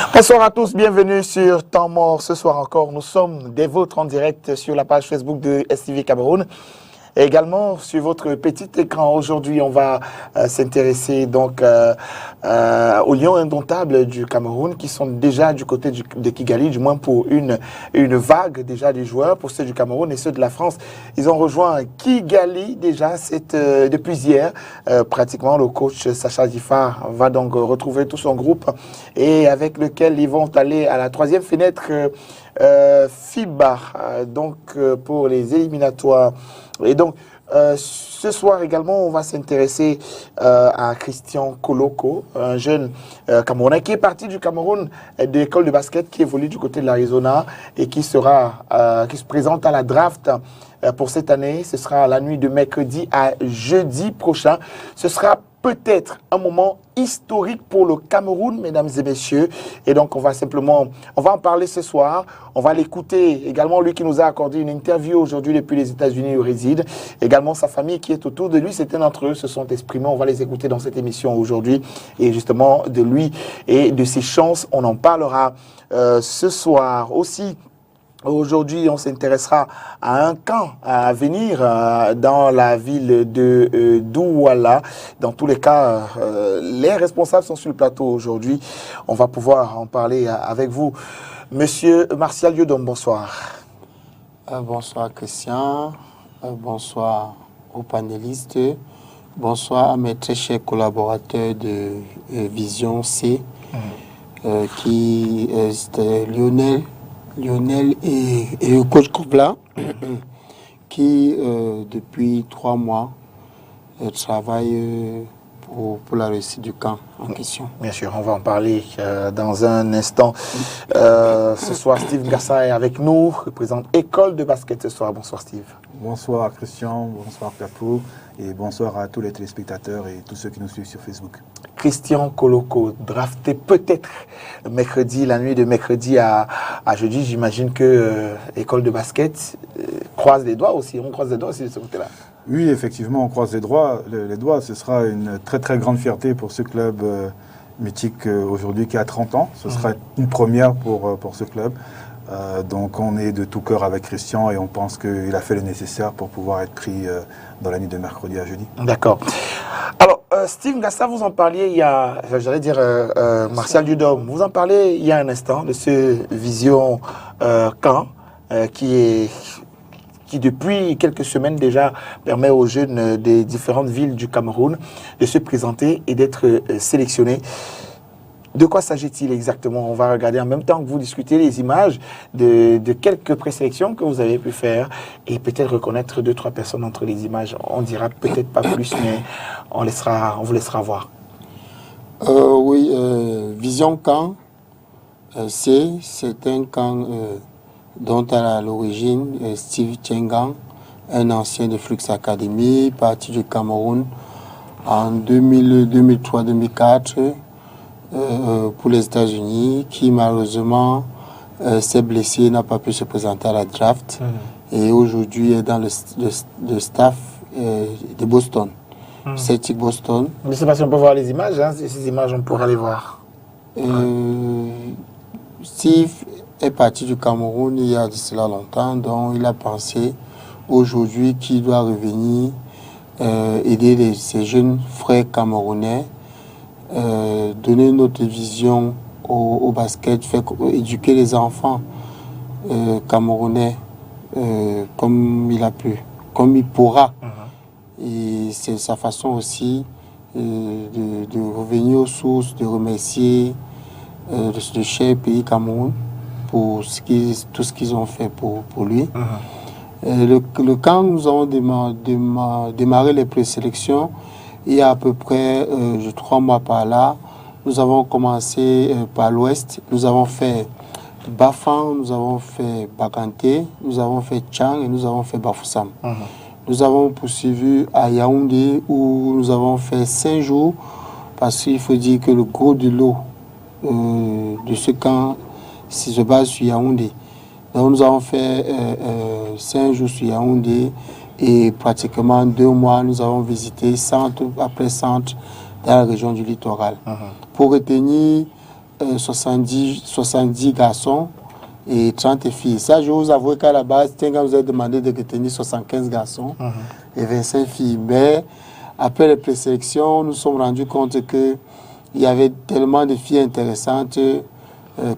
Bonsoir à tous, bienvenue sur Temps Mort. Ce soir encore, nous sommes des vôtres en direct sur la page Facebook de STV Cameroun. Et également sur votre petit écran. Aujourd'hui, on va s'intéresser donc aux lions indomptables du Cameroun qui sont déjà du côté de Kigali, du moins pour une vague déjà des joueurs, pour ceux du Cameroun et ceux de la France. Ils ont rejoint Kigali déjà depuis hier. Pratiquement, le coach Sacha Giffard va donc retrouver tout son groupe et avec lequel ils vont aller à la troisième fenêtre FIBA, donc pour les éliminatoires. Et donc, ce soir également, on va s'intéresser à Christian Koloko, un jeune Camerounais qui est parti du Cameroun de l'école de basket qui évolue du côté de l'Arizona et qui se présente à la draft pour cette année. Ce sera la nuit de mercredi à jeudi prochain. Ce sera peut-être un moment historique pour le Cameroun, mesdames et messieurs. Et donc, on va en parler ce soir. On va l'écouter également, lui qui nous a accordé une interview aujourd'hui depuis les États-Unis où il réside. Également, sa famille qui est autour de lui. Certains d'entre eux se sont exprimés. On va les écouter dans cette émission aujourd'hui. Et justement, de lui et de ses chances, on en parlera ce soir aussi. Aujourd'hui, on s'intéressera à un camp à venir dans la ville de Douala. Dans tous les cas, les responsables sont sur le plateau aujourd'hui. On va pouvoir en parler avec vous. Monsieur Martial Yodom, bonsoir. Bonsoir Christian, bonsoir aux panélistes, bonsoir à mes très chers collaborateurs de Vision C, qui est Lionel et le coach Koubla, qui depuis 3 mois travaillent pour la réussite du camp en question. Bien sûr, on va en parler dans un instant. Ce soir, Steve Ngassa est avec nous, représente École de basket ce soir. Bonsoir Steve. Bonsoir Christian, bonsoir Capou et bonsoir à tous les téléspectateurs et tous ceux qui nous suivent sur Facebook. Christian Koloko, drafté peut-être mercredi, la nuit de mercredi à jeudi. J'imagine que École de basket croise les doigts aussi. On croise les doigts aussi de ce côté-là. Oui, effectivement, on croise les doigts. Ce sera une très très grande fierté pour ce club mythique aujourd'hui qui a 30 ans. Ce sera une première pour ce club. Donc on est de tout cœur avec Christian et on pense qu'il a fait le nécessaire pour pouvoir être pris dans la nuit de mercredi à jeudi. D'accord. Alors, Steve Ngassa, vous en parliez il y a, Martial Dudom, vous en parliez il y a un instant de ce Vision Camp qui depuis quelques semaines déjà permet aux jeunes des différentes villes du Cameroun de se présenter et d'être sélectionnés. De quoi s'agit-il exactement? On va regarder en même temps que vous discutez les images de quelques présélections que vous avez pu faire et peut-être reconnaître 2-3 personnes entre les images. On dira peut-être pas plus, mais on vous laissera voir. Oui, Vision Camp, c'est un camp dont à l'origine Steve Tchengang, un ancien de Flux Academy, parti du Cameroun en 2003-2004. Pour les États-Unis, qui malheureusement s'est blessé et n'a pas pu se présenter à la draft. Et aujourd'hui est dans le staff de Boston, Celtic Boston. Je ne sais pas si on peut voir les images, hein. Ces images on pourra les voir. Steve est parti du Cameroun il y a de cela longtemps, donc il a pensé aujourd'hui qu'il doit revenir aider ses jeunes frères camerounais. Donner notre vision au basket, éduquer les enfants camerounais comme il a pu, comme il pourra. Et c'est sa façon aussi de revenir aux sources, de remercier le cher pays Cameroun pour tout ce qu'ils ont fait pour lui. Le camp, nous avons démarré les présélections. Il y a à peu près 3 mois par là, nous avons commencé par l'ouest. Nous avons fait Bafang, nous avons fait Bakanté, nous avons fait Tchang et nous avons fait Bafoussam. Nous avons poursuivi à Yaoundé où nous avons fait 5 jours parce qu'il faut dire que le gros du lot de ce camp se base sur Yaoundé. Donc nous avons fait 5 jours sur Yaoundé. Et pratiquement 2 mois, nous avons visité centre après centre dans la région du littoral. Pour retenir 70 garçons et 30 filles. Ça, je vous avoue qu'à la base, Tenga nous a demandé de retenir 75 garçons et 25 filles. Mais après les présélections, nous nous sommes rendus compte qu'il y avait tellement de filles intéressantes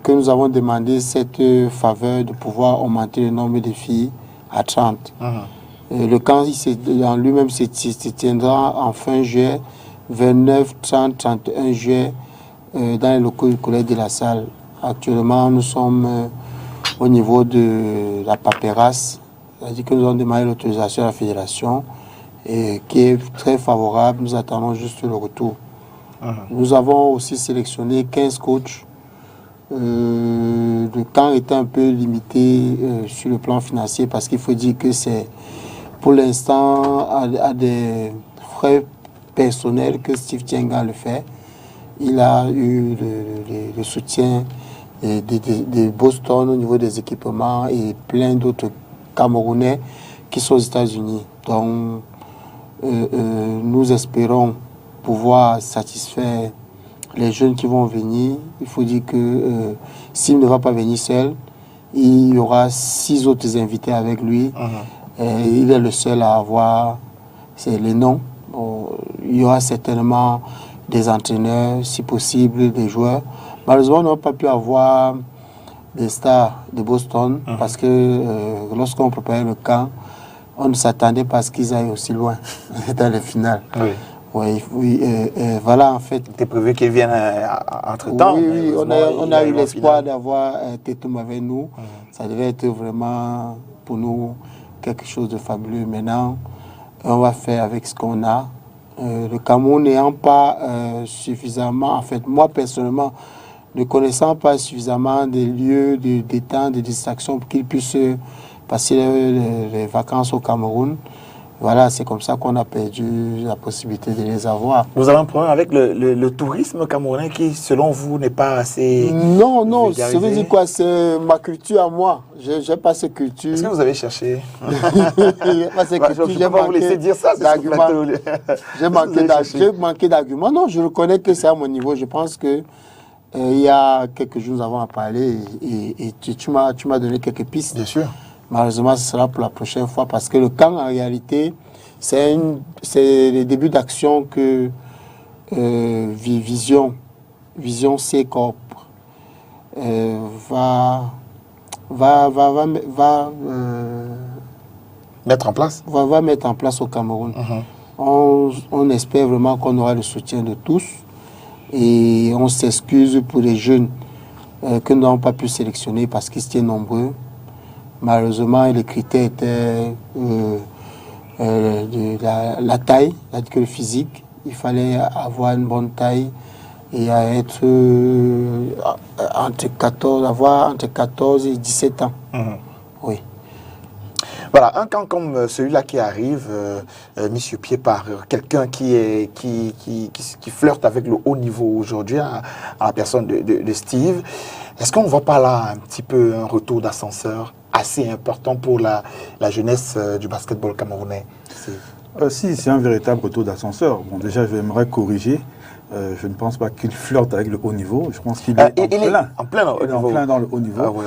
que nous avons demandé cette faveur de pouvoir augmenter le nombre de filles à 30. Le camp en lui-même se tiendra en fin juillet, 29, 30, 31 juillet, dans les locaux du collège de la salle. Actuellement, nous sommes au niveau de la paperasse, c'est-à-dire que nous avons demandé l'autorisation à la fédération, et qui est très favorable. Nous attendons juste le retour. Nous avons aussi sélectionné 15 coachs. Le camp était un peu limité sur le plan financier parce qu'il faut dire que c'est pour l'instant à des frais personnels que Steve Tienga le fait. Il a eu le soutien de Boston au niveau des équipements et plein d'autres Camerounais qui sont aux États-Unis. Donc, nous espérons pouvoir satisfaire les jeunes qui vont venir. Il faut dire que s'il ne va pas venir seul, il y aura 6 autres invités avec lui. Il est le seul à avoir les noms. Il y aura certainement des entraîneurs, si possible, des joueurs. Malheureusement, on n'a pas pu avoir des stars de Boston parce que lorsqu'on préparait le camp, on ne s'attendait pas à ce qu'ils aillent aussi loin dans les finales. Oui, voilà, en fait. C'était prévu qu'ils viennent entre-temps. Oui, on a eu l'espoir d'avoir Tetum avec nous. Ça devait être vraiment, pour nous, quelque chose de fabuleux. Maintenant, on va faire avec ce qu'on a. Le Cameroun n'ayant pas suffisamment, en fait, moi personnellement, ne connaissant pas suffisamment des lieux de détente, de distraction pour qu'ils puissent passer les vacances au Cameroun. Voilà, c'est comme ça qu'on a perdu la possibilité de les avoir. Vous avez un problème avec le tourisme camerounais qui, selon vous, n'est pas assez... Non, ça veut dire quoi? C'est ma culture à moi. Je n'ai pas cette culture. Est-ce que vous avez cherché? Je n'ai pas cette culture. Je ne peux pas vous laisser dire ça. J'ai manqué d'arguments. Non, je reconnais que c'est à mon niveau. Je pense que il y a quelques jours, nous avons à parler et tu m'as donné quelques pistes. Bien sûr. Malheureusement, ce sera pour la prochaine fois parce que le camp, en réalité, c'est le début d'action que Vision C Corp va mettre en place. Va mettre en place au Cameroun. On espère vraiment qu'on aura le soutien de tous et on s'excuse pour les jeunes que nous n'avons pas pu sélectionner parce qu'ils étaient nombreux. Malheureusement, les critères étaient la taille, c'est-à-dire que le physique. Il fallait avoir une bonne taille et être avoir entre 14 et 17 ans. Oui. Voilà, un camp comme celui-là qui arrive, mis sur pied par quelqu'un qui flirte avec le haut niveau aujourd'hui, à la personne de Steve. Est-ce qu'on ne voit pas là un petit peu un retour d'ascenseur assez important pour la jeunesse du basketball camerounais? Si, c'est un véritable retour d'ascenseur. Bon, déjà, j'aimerais corriger. Je ne pense pas qu'il flirte avec le haut niveau. Je pense qu'il est en plein dans le haut niveau.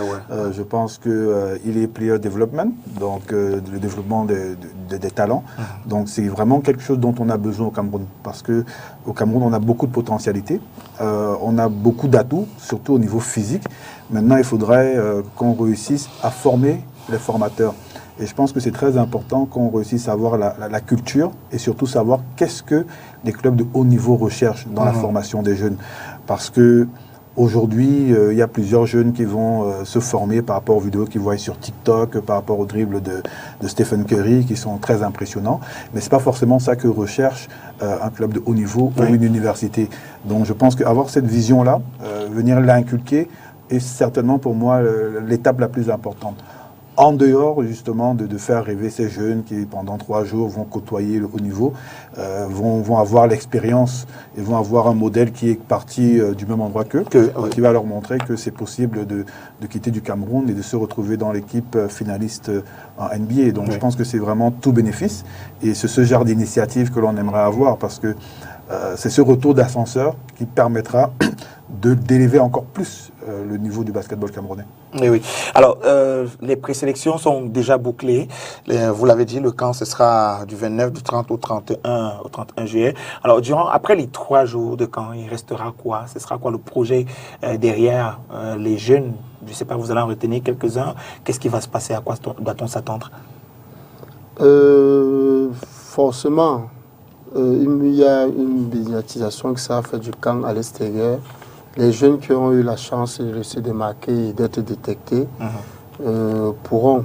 Je pense qu'il est player development, donc le développement des talents. Donc c'est vraiment quelque chose dont on a besoin au Cameroun. Parce qu'au Cameroun, on a beaucoup de potentialités. On a beaucoup d'atouts, surtout au niveau physique. Maintenant, il faudrait qu'on réussisse à former les formateurs. Et je pense que c'est très important qu'on réussisse à avoir la culture et surtout savoir qu'est-ce que les clubs de haut niveau recherchent dans la formation des jeunes. Parce que aujourd'hui, il y a plusieurs jeunes qui vont se former par rapport aux vidéos qu'ils voient sur TikTok, par rapport aux dribbles de Stephen Curry, qui sont très impressionnants. Mais ce n'est pas forcément ça que recherche un club de haut niveau ou une université. Donc je pense qu'avoir cette vision-là, venir l'inculquer, est certainement pour moi l'étape la plus importante. En dehors justement de faire rêver ces jeunes qui pendant 3 jours vont côtoyer le haut niveau, vont avoir l'expérience et vont avoir un modèle qui est parti du même endroit qu'eux, qui va leur montrer que c'est possible de quitter du Cameroun et de se retrouver dans l'équipe finaliste en NBA. Donc je pense que c'est vraiment tout bénéfice et c'est ce genre d'initiative que l'on aimerait avoir parce que c'est ce retour d'ascenseur qui permettra d'élever encore plus le niveau du basketball camerounais. Oui, oui. Alors, les présélections sont déjà bouclées. Vous l'avez dit, le camp, ce sera du 29, du 30 au 31 juillet. Alors, après les 3 jours de camp, il restera quoi? Ce sera quoi le projet derrière les jeunes? Je ne sais pas, vous allez en retenir quelques-uns. Qu'est-ce qui va se passer? À quoi doit-on s'attendre? Forcément, il y a une médiatisation qui s'est faite du camp à l'extérieur. Les jeunes qui ont eu la chance de se démarquer et d'être détectés pourront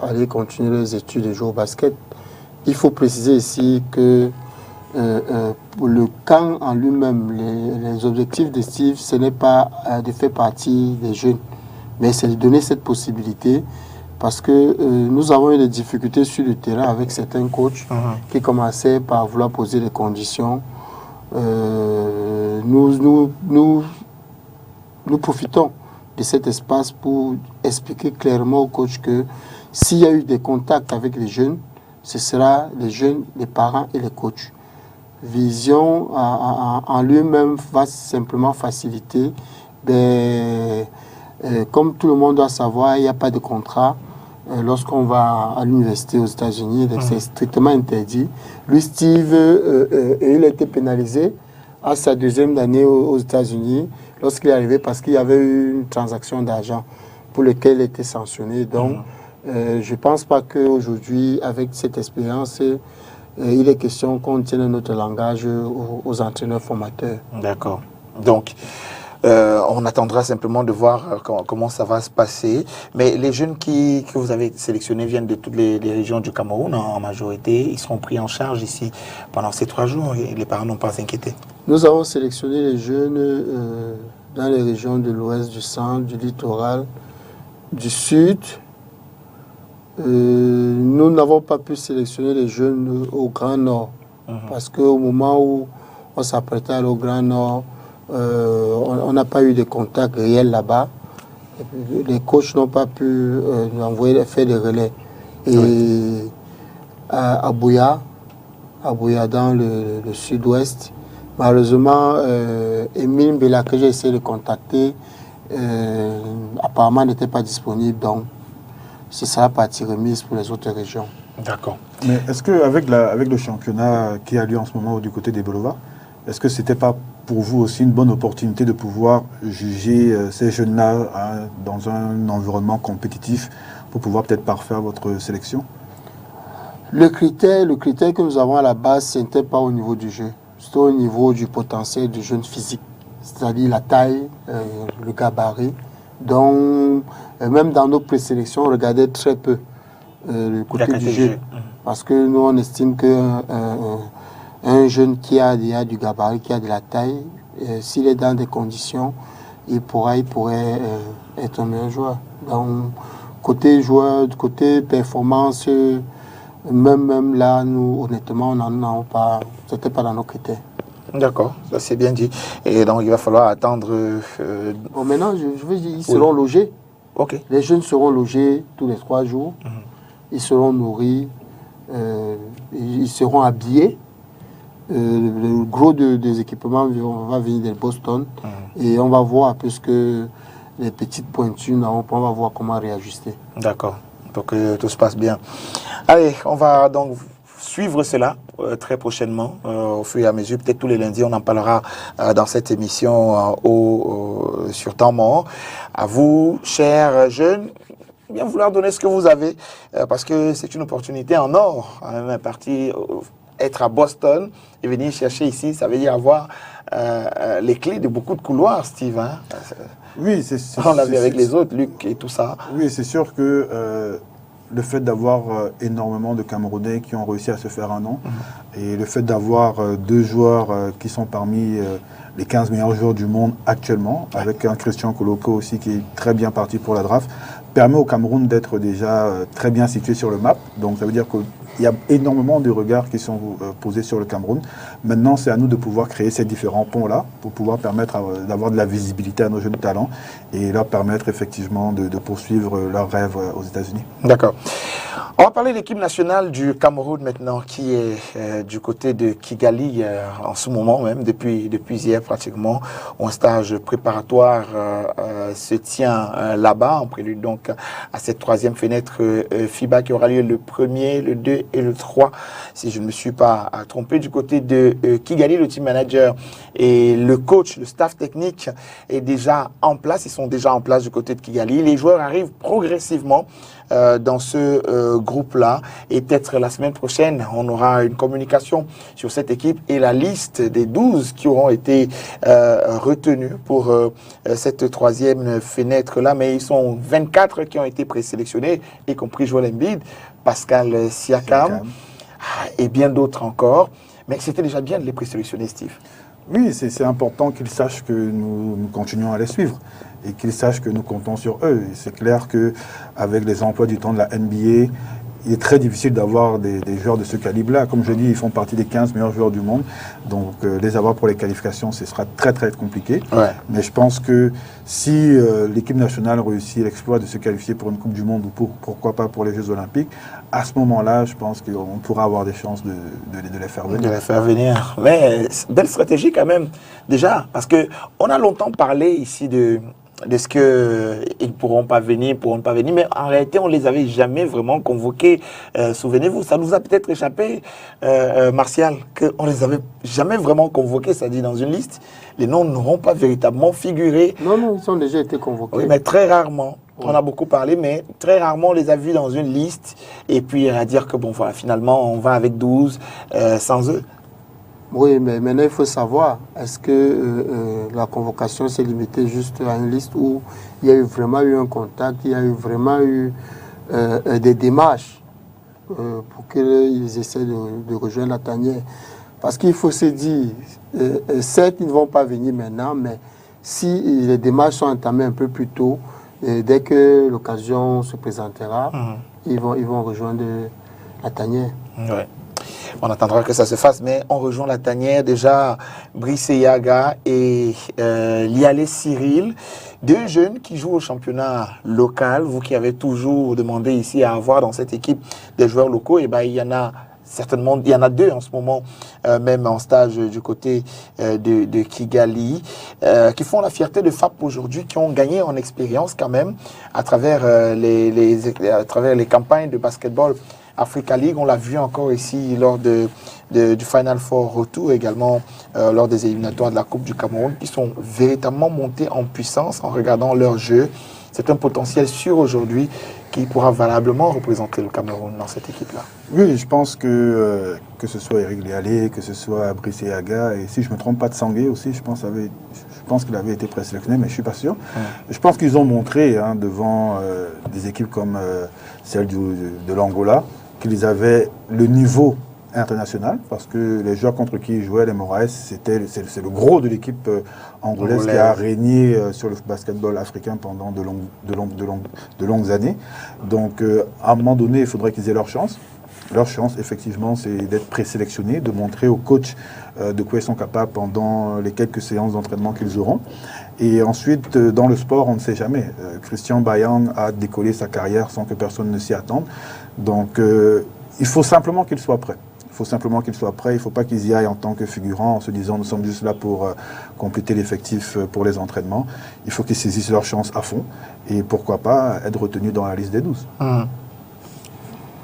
aller continuer leurs études et jouer au basket. Il faut préciser ici que le camp en lui-même, les objectifs de Steve, ce n'est pas de faire partie des jeunes, mais c'est de donner cette possibilité parce que nous avons eu des difficultés sur le terrain avec certains coachs qui commençaient par vouloir poser des conditions. Nous profitons de cet espace pour expliquer clairement aux coachs que s'il y a eu des contacts avec les jeunes, ce sera les jeunes, les parents et les coachs. Vision en lui-même va simplement faciliter. Comme tout le monde doit savoir, il n'y a pas de contrat. Lorsqu'on va à l'université aux États-Unis, c'est strictement interdit. Lui, Steve, il a été pénalisé à sa 2e année aux États-Unis lorsqu'il est arrivé parce qu'il y avait eu une transaction d'argent pour laquelle il était sanctionné. Donc, je ne pense pas qu'aujourd'hui, avec cette expérience, il est question qu'on tienne notre langage aux entraîneurs formateurs. D'accord. Donc, on attendra simplement de voir comment ça va se passer. Mais les jeunes que vous avez sélectionnés viennent de toutes les régions du Cameroun en majorité. Ils seront pris en charge ici pendant ces 3 jours et les parents n'ont pas à s'inquiéter. Nous avons sélectionné les jeunes dans les régions de l'ouest, du centre, du littoral, du sud. Nous n'avons pas pu sélectionner les jeunes au Grand Nord parce qu'au moment où on s'apprêtait à aller au Grand Nord, on n'a pas eu de contact réel là-bas. Les coachs n'ont pas pu nous envoyer faire des relais. Et à Bouya, dans le sud-ouest, malheureusement, Émile Mbela, que j'ai essayé de contacter, apparemment n'était pas disponible. Donc, ce sera partie remise pour les autres régions. D'accord. Mais est-ce qu'avec le championnat qui a lieu en ce moment du côté des Bolova, est-ce que ce n'était pas pour vous aussi une bonne opportunité de pouvoir juger ces jeunes-là dans un environnement compétitif pour pouvoir peut-être parfaire votre sélection? Le critère que nous avons à la base, ce n'était pas au niveau du jeu, c'était au niveau du potentiel du jeune physique, c'est-à-dire la taille, le gabarit. Donc, même dans nos présélections, on regardait très peu le côté du jeu. Parce que nous, on estime qu'un jeune qui a du gabarit, qui a de la taille, s'il est dans des conditions, il pourrait être un meilleur joueur. Donc, côté joueur, côté performance, même là, nous, honnêtement, on n'en a pas, c'était pas dans nos critères. D'accord, ça c'est bien dit. Et donc, il va falloir attendre... Bon, maintenant, je veux dire, ils seront logés. Ok. Les jeunes seront logés tous les 3 jours. Ils seront nourris. Ils seront habillés. Le gros des équipements va venir de Boston. Et on va voir, puisque les petites pointures, on va voir comment réajuster. D'accord. Pour que tout se passe bien. Allez, on va donc suivre cela très prochainement, au fur et à mesure. Peut-être tous les lundis, on en parlera dans cette émission sur Temps Mort. À vous, chers jeunes, bien vouloir donner ce que vous avez, parce que c'est une opportunité en or. Être à Boston et venir chercher ici, ça veut dire avoir les clés de beaucoup de couloirs, Steve. Hein? Oui, on l'a vu avec les autres, Luc et tout ça. Oui, c'est sûr que le fait d'avoir énormément de Camerounais qui ont réussi à se faire un nom et le fait d'avoir 2 joueurs qui sont parmi les 15 meilleurs joueurs du monde actuellement, avec un Christian Koloko aussi qui est très bien parti pour la draft, permet au Cameroun d'être déjà très bien situé sur le map. Donc ça veut dire que il y a énormément de regards qui sont posés sur le Cameroun. Maintenant, c'est à nous de pouvoir créer ces différents ponts-là pour pouvoir permettre d'avoir de la visibilité à nos jeunes talents et leur permettre effectivement de poursuivre leurs rêves aux États-Unis. D'accord. On va parler de l'équipe nationale du Cameroun maintenant, qui est du côté de Kigali en ce moment même, depuis hier pratiquement. Un stage préparatoire se tient là-bas, en prélude donc à cette troisième fenêtre FIBA qui aura lieu le 1er, le 2 et le 3, si je ne me suis pas trompé. Du côté de Kigali, le team manager et le coach, le staff technique est déjà en place. Ils sont déjà en place du côté de Kigali. Les joueurs arrivent progressivement dans ce groupe-là, et peut-être la semaine prochaine on aura une communication sur cette équipe et la liste des 12 qui auront été retenus pour cette troisième fenêtre-là, mais ils sont 24 qui ont été présélectionnés, y compris Joel Embiid, Pascal Siakam et bien d'autres encore, mais c'était déjà bien de les présélectionner, Steve. Oui, c'est important qu'ils sachent que nous continuons à les suivre et qu'ils sachent que nous comptons sur eux. C'est clair qu'avec les emplois du temps de la NBA, il est très difficile d'avoir des joueurs de ce calibre-là. Comme je dis, ils font partie des 15 meilleurs joueurs du monde. Donc, les avoir pour les qualifications, ce sera très, très compliqué. Ouais. Mais je pense que si l'équipe nationale réussit l'exploit de se qualifier pour une Coupe du Monde ou pourquoi pas pour les Jeux Olympiques, à ce moment-là, je pense qu'on pourra avoir des chances de les faire venir. De les faire venir. Mais belle stratégie quand même, déjà, parce qu'on a longtemps parlé ici de ce qu'ils ne pourront pas venir, mais en réalité, on ne les avait jamais vraiment convoqués. Souvenez-vous, ça nous a peut-être échappé, Martial, qu'on ne les avait jamais vraiment convoqués, c'est-à-dire dans une liste. Les noms n'auront pas véritablement figuré. Non, ils ont déjà été convoqués. Oui, mais très rarement. On a beaucoup parlé, mais très rarement on les a vus dans une liste. Et puis à dire que bon, voilà, finalement, on va avec 12 sans eux. Oui, mais maintenant, il faut savoir, est-ce que la convocation s'est limitée juste à une liste où il y a vraiment eu un contact, il y a vraiment eu des démarches pour qu'ils essaient de rejoindre la tanière? Parce qu'il faut se dire, certes, ils ne vont pas venir maintenant, mais si les démarches sont entamées un peu plus tôt, dès que l'occasion se présentera, ils vont rejoindre la tanière. Ouais. On attendra que ça se fasse, mais on rejoint la tanière déjà. Brice Yaga et Lialé Cyril, deux jeunes qui jouent au championnat local. Vous qui avez toujours demandé ici à avoir dans cette équipe des joueurs locaux, et ben il y en a certainement, il y en a deux en ce moment, même en stage du côté de Kigali, qui font la fierté de FAP aujourd'hui, qui ont gagné en expérience quand même à travers à travers les campagnes de basketball Africa League. On l'a vu encore ici lors du Final Four retour, également lors des éliminatoires de la Coupe du Cameroun, qui sont véritablement montés en puissance en regardant leur jeu. C'est un potentiel sûr aujourd'hui qui pourra valablement représenter le Cameroun dans cette équipe-là. Oui, je pense que ce soit Eric Lialé, que ce soit Brice Yaga, et si je ne me trompe pas de Sangué aussi, je pense qu'il avait été présélectionné, mais je ne suis pas sûr. Je pense qu'ils ont montré devant des équipes comme celle de l'Angola qu'ils avaient le niveau international, parce que les joueurs contre qui ils jouaient, les Moraes, c'est le gros de l'équipe angolaise qui a régné sur le basketball africain pendant de longues années. Donc, à un moment donné, il faudrait qu'ils aient leur chance. Leur chance, effectivement, c'est d'être présélectionnés, de montrer aux coachs de quoi ils sont capables pendant les quelques séances d'entraînement qu'ils auront. Et ensuite, dans le sport, on ne sait jamais. Christian Bayang a décollé sa carrière sans que personne ne s'y attende. Donc, il faut simplement qu'ils soient prêts. Il faut simplement qu'ils soient prêts. Il ne faut pas qu'ils y aillent en tant que figurants en se disant nous sommes juste là pour compléter l'effectif pour les entraînements. Il faut qu'ils saisissent leur chance à fond et pourquoi pas être retenus dans la liste des 12.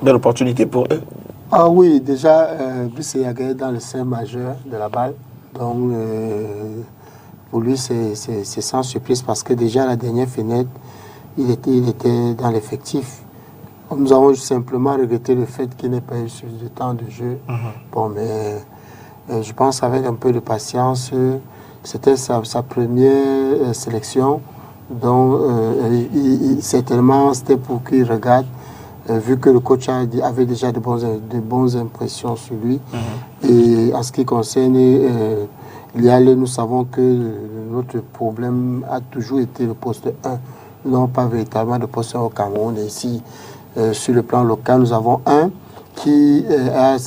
Belle opportunité pour eux. Ah oui, déjà, Brice Yaga est dans le sein majeur de la balle. Donc, pour lui, c'est sans surprise parce que déjà, la dernière fenêtre, il était dans l'effectif. Nous avons simplement regretté le fait qu'il n'ait pas eu de temps de jeu. Bon, mais je pense avec un peu de patience, c'était sa première sélection. Donc, certainement, c'était pour qu'il regarde, vu que le coach avait déjà de bonnes impressions sur lui. Et en ce qui concerne Lialé, nous savons que notre problème a toujours été le poste 1. Nous n'avons pas véritablement de poste 1 au Cameroun. Et ici, sur le plan local, nous avons un qui a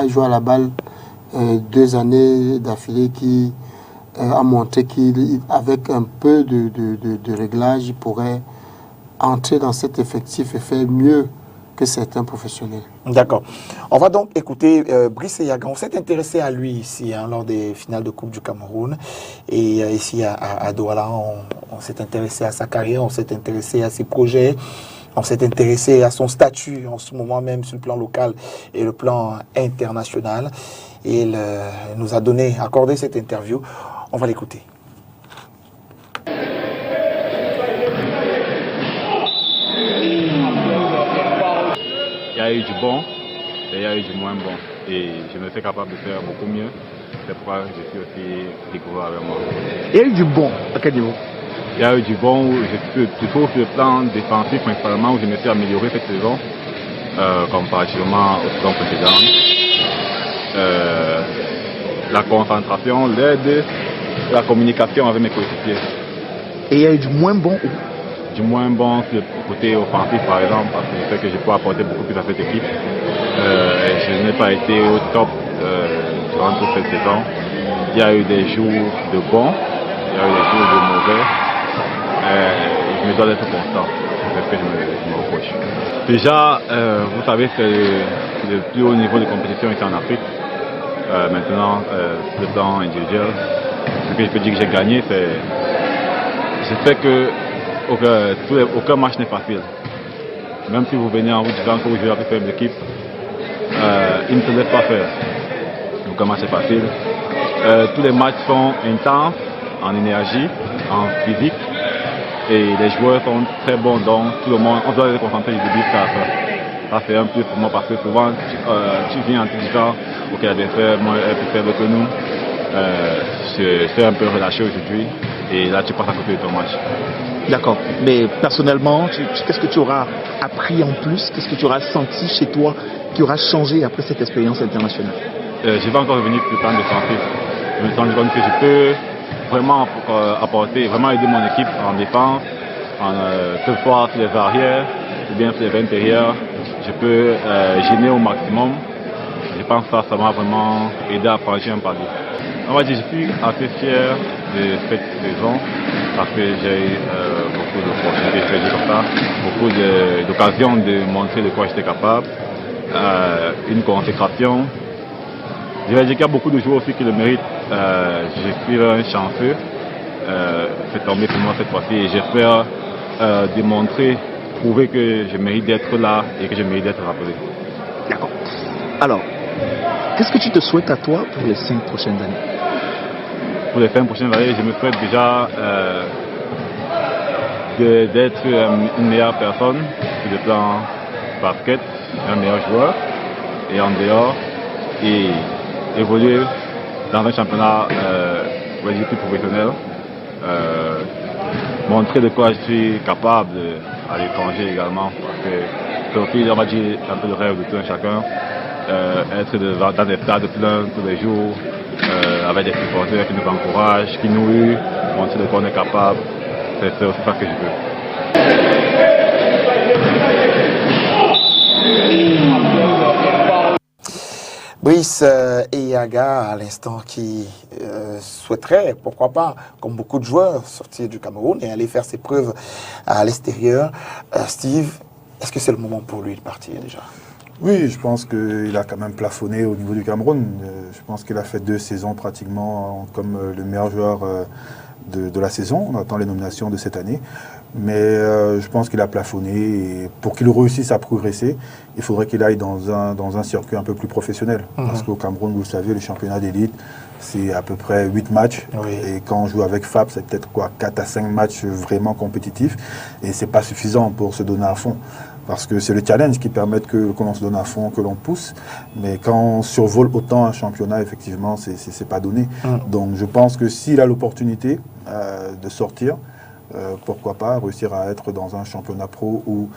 joué à la balle 2 années d'affilée, qui a montré qu'avec un peu de réglage, il pourrait entrer dans cet effectif et faire mieux que certains professionnels. D'accord. On va donc écouter Brice Eyaga. On s'est intéressé à lui ici lors des finales de Coupe du Cameroun. Et ici à Douala, on s'est intéressé à sa carrière, on s'est intéressé à ses projets, on s'est intéressé à son statut en ce moment même sur le plan local et le plan international. Et il nous a accordé cette interview. On va l'écouter. Il y a eu du bon et il y a eu du moins bon. Et je me suis capable de faire beaucoup mieux. C'est pourquoi je suis aussi rigoureux avec moi. Il y a eu du bon. À quel niveau? Il y a eu du bon où je trouve le plan défensif principalement où je me suis amélioré cette saison comparativement aux saisons précédentes. La concentration, l'aide, la communication avec mes coéquipiers. Et il y a eu du moins bon? Du moins bon sur le côté offensif par exemple, parce que je sais que je peux apporter beaucoup plus à cette équipe. Je n'ai pas été au top durant toute cette saison. Il y a eu des jours de bons, il y a eu des jours de mauvais. Je me dois d'être constant, c'est ce que je me reproche. Déjà, vous savez, c'est le plus haut niveau de compétition ici en Afrique. Maintenant, sur le plan individuel, ce que je peux dire que j'ai gagné, c'est je sais que aucun match n'est facile. Même si vous venez en vous disant que vous jouez avec une équipe, il ne se laisse pas faire. Aucun match n'est facile. Tous les matchs sont intenses en énergie, en physique. Et les joueurs sont très bons, donc tout le monde, on doit se concentrer du début à la fin. Ça fait un plus pour moi parce que souvent tu viens en te disant ok, l'adversaire est plus faible que nous. Je suis un peu relâché aujourd'hui et là tu passes à côté de ton match. D'accord. Mais personnellement, qu'est-ce que tu auras appris en plus? Qu'est-ce que tu auras senti chez toi qui aura changé après cette expérience internationale? Je vais encore revenir sur le plan défensif. Je me suis rendu compte que je peux vraiment apporter, vraiment aider mon équipe en défense, que ce soit sur les arrières ou bien sur les intérieurs. Je peux gêner au maximum. Je pense que ça m'a vraiment aidé à franchir un palier. On va dire, je suis assez fier de cette saison parce que j'ai eu beaucoup d'opportunités, comme ça, beaucoup d'occasions de montrer de quoi j'étais capable, une consécration. Je vais dire qu'il y a beaucoup de joueurs aussi qui le méritent. Je suis un chanceux, c'est tombé pour moi cette fois-ci et j'espère démontrer, prouver que je mérite d'être là et que je mérite d'être rappelé. D'accord. Alors, qu'est-ce que tu te souhaites à toi pour les 5 prochaines années? Pour les 5 prochaines années, je me souhaite déjà d'être une meilleure personne sur le plan basket, un meilleur joueur et en dehors et évoluer dans un championnat plus professionnel, montrer de quoi je suis capable à l'étranger également parce que c'est aussi, on va dire, un peu le rêve de tout un chacun, être dans des stades pleins tous les jours, avec des supporters qui nous encouragent, qui nous huent, montrer de quoi on est capable, c'est aussi ça que je veux. Brice Eyaga, à l'instant, qui souhaiterait, pourquoi pas, comme beaucoup de joueurs, sortir du Cameroun et aller faire ses preuves à l'extérieur. Steve, est-ce que c'est le moment pour lui de partir déjà? Oui, je pense qu'il a quand même plafonné au niveau du Cameroun. Je pense qu'il a fait 2 saisons pratiquement comme le meilleur joueur de la saison. On attend les nominations de cette année. Mais je pense qu'il a plafonné et pour qu'il réussisse à progresser, il faudrait qu'il aille dans un circuit un peu plus professionnel. Parce qu'au Cameroun, vous le savez, le championnat d'élite, c'est à peu près 8 matchs. Oui. Et quand on joue avec FAP, c'est peut-être 4 à 5 matchs vraiment compétitifs. Et c'est pas suffisant pour se donner à fond. Parce que c'est le challenge qui permet que l'on se donne à fond, que l'on pousse. Mais quand on survole autant un championnat, effectivement, c'est pas donné. Donc je pense que s'il a l'opportunité de sortir, pourquoi pas réussir à être dans un championnat pro où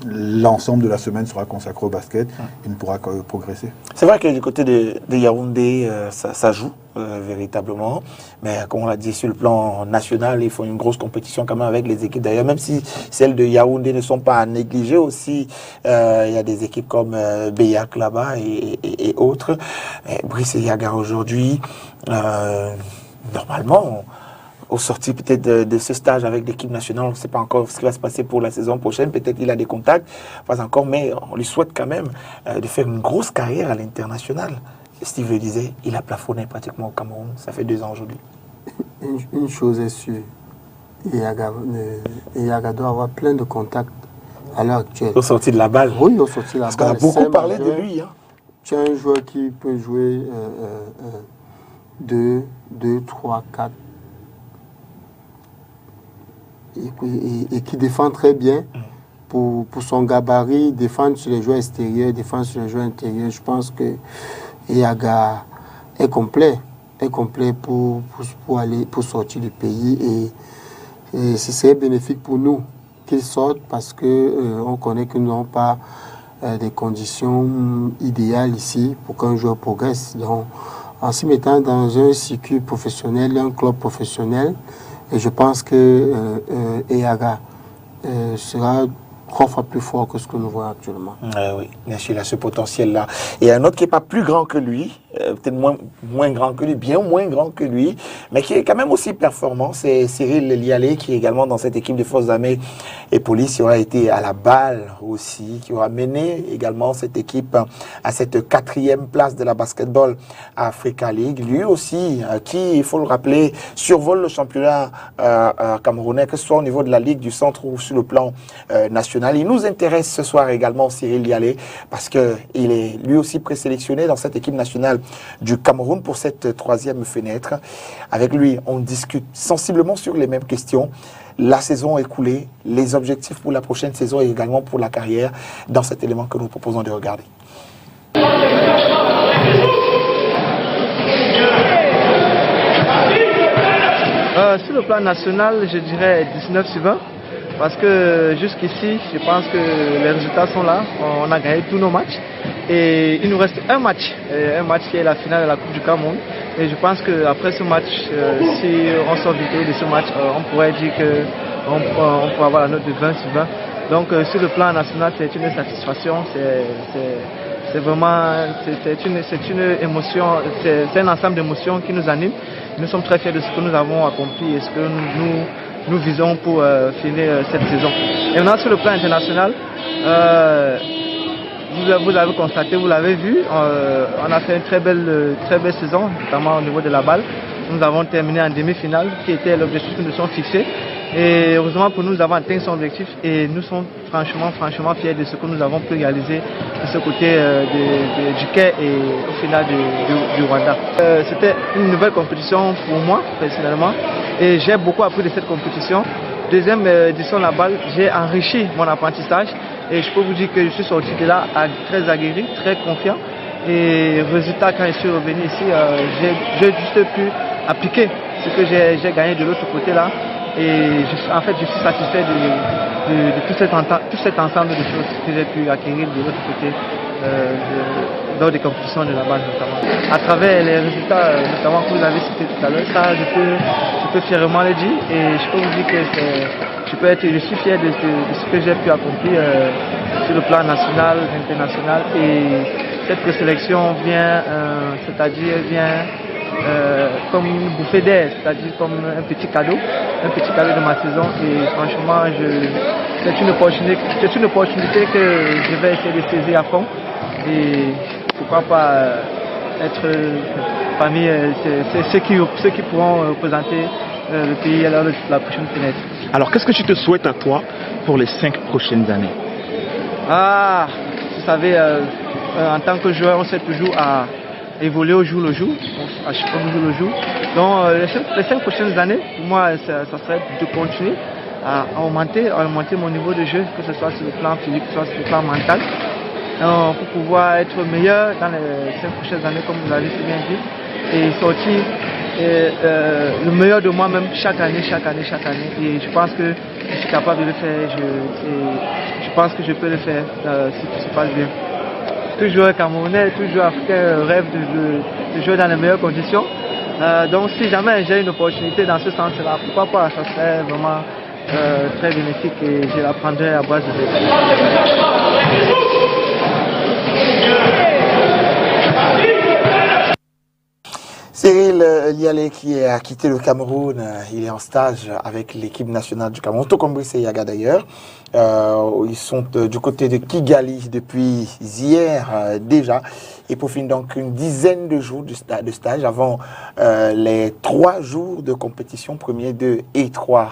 l'ensemble de la semaine sera consacré au basket, il ne pourra que progresser. C'est vrai que du côté de Yaoundé, ça joue véritablement, mais comme on l'a dit, sur le plan national, ils font une grosse compétition quand même avec les équipes d'ailleurs, même si celles de Yaoundé ne sont pas à négliger aussi, il y a des équipes comme Beyak là-bas et autres. Brice et Yaga aujourd'hui, normalement, au sorti peut-être de ce stage avec l'équipe nationale, on ne sait pas encore ce qui va se passer pour la saison prochaine, peut-être il a des contacts, pas encore, mais on lui souhaite quand même de faire une grosse carrière à l'international. Steve le disait, il a plafonné pratiquement au Cameroun, ça fait 2 ans aujourd'hui. Une chose est sûre, Yaga doit avoir plein de contacts à l'heure actuelle. Au sorti de la balle. Oui, au sorti de la Parce balle. qu'on a beaucoup parlé de lui. Hein. Tu as un joueur qui peut jouer 2, 3, 4 et qui défend très bien pour son gabarit, défendre sur les joueurs extérieurs, défendre sur les joueurs intérieurs. Je pense que Yaga est complet pour sortir du pays et ce serait bénéfique pour nous qu'il sorte parce que on connaît que nous n'avons pas des conditions idéales ici pour qu'un joueur progresse. Donc, en se mettant dans un circuit professionnel, un club professionnel, et je pense que Yaga sera 3 fois plus fort que ce que nous voyons actuellement. Oui, bien sûr, il a ce potentiel-là. Et un autre qui n'est pas plus grand que lui, peut-être moins grand que lui, bien moins grand que lui, mais qui est quand même aussi performant, c'est Cyril Lialé, qui est également dans cette équipe de forces armées et police, qui aura été à la balle aussi, qui aura mené également cette équipe à cette 4e place de la Basketball Africa League. Lui aussi, qui, il faut le rappeler, survole le championnat camerounais, que ce soit au niveau de la Ligue du Centre ou sur le plan national. Il nous intéresse ce soir également Cyril Lialé parce qu'il est lui aussi présélectionné dans cette équipe nationale du Cameroun pour cette 3e fenêtre. Avec lui, on discute sensiblement sur les mêmes questions. La saison écoulée, les objectifs pour la prochaine saison et également pour la carrière dans cet élément que nous proposons de regarder. Sur le plan national, je dirais 19 sur 20. Parce que jusqu'ici, je pense que les résultats sont là. On a gagné tous nos matchs. Et il nous reste un match qui est la finale de la Coupe du Cameroun. Et je pense qu'après ce match, si on sort victorieux de ce match, on pourrait dire qu'on pourrait avoir la note de 20 sur 20. Donc sur le plan national, c'est une satisfaction. C'est vraiment une émotion, c'est un ensemble d'émotions qui nous anime. Nous sommes très fiers de ce que nous avons accompli et ce que nous visons pour finir cette saison. Et maintenant sur le plan international, vous l'avez constaté, vous l'avez vu, on a fait une très belle saison, notamment au niveau de la balle. Nous avons terminé en demi-finale, qui était l'objectif que nous sommes fixés. Et heureusement pour nous, nous avons atteint son objectif et nous sommes franchement fiers de ce que nous avons pu réaliser de ce côté du Quai et au final du Rwanda. C'était une nouvelle compétition pour moi, personnellement, et j'ai beaucoup appris de cette compétition. Deuxième édition de la balle, j'ai enrichi mon apprentissage et je peux vous dire que je suis sorti de là très aguerri, très confiant. Et résultat, quand je suis revenu ici, j'ai juste pu appliquer ce que j'ai gagné de l'autre côté là. Et en fait, je suis satisfait de tout cet ensemble de choses que j'ai pu acquérir de l'autre côté dans des compétitions de la base notamment. À travers les résultats, notamment que vous avez cités tout à l'heure, ça je peux fièrement le dire et je peux vous dire que je suis fier de ce que j'ai pu accomplir sur le plan national, international et cette présélection vient, comme une bouffée d'air, c'est-à-dire comme un petit cadeau de ma saison et franchement c'est une opportunité que je vais essayer de saisir à fond et pourquoi pas être parmi ceux qui pourront représenter le pays à la prochaine fenêtre. Alors qu'est-ce que tu te souhaites à toi pour les 5 prochaines années? Vous savez, en tant que joueur, on sait toujours à évoluer au jour le jour, à chaque fois au jour le jour. Donc les 5 prochaines années, pour moi, ça serait de continuer à augmenter mon niveau de jeu, que ce soit sur le plan physique, que ce soit sur le plan mental, pour pouvoir être meilleur dans les 5 prochaines années, comme vous l'avez si bien dit, et sortir le meilleur de moi-même chaque année. Et je pense que je suis capable de le faire. Je pense que je peux le faire si tout se passe bien. Tout joueur camerounais, tout joueur africain rêve de jouer dans les meilleures conditions. Donc si jamais j'ai une opportunité dans ce sens-là, pourquoi pas, ça serait vraiment très bénéfique et je la prendrai à base de plaisir. Cyril Lialé qui a quitté le Cameroun, il est en stage avec l'équipe nationale du Cameroun, tout comme Brice Yaga d'ailleurs. Ils sont du côté de Kigali depuis hier déjà. Ils profitent donc une dizaine de jours de stage avant les 3 jours de compétition, 1er, 2 et 3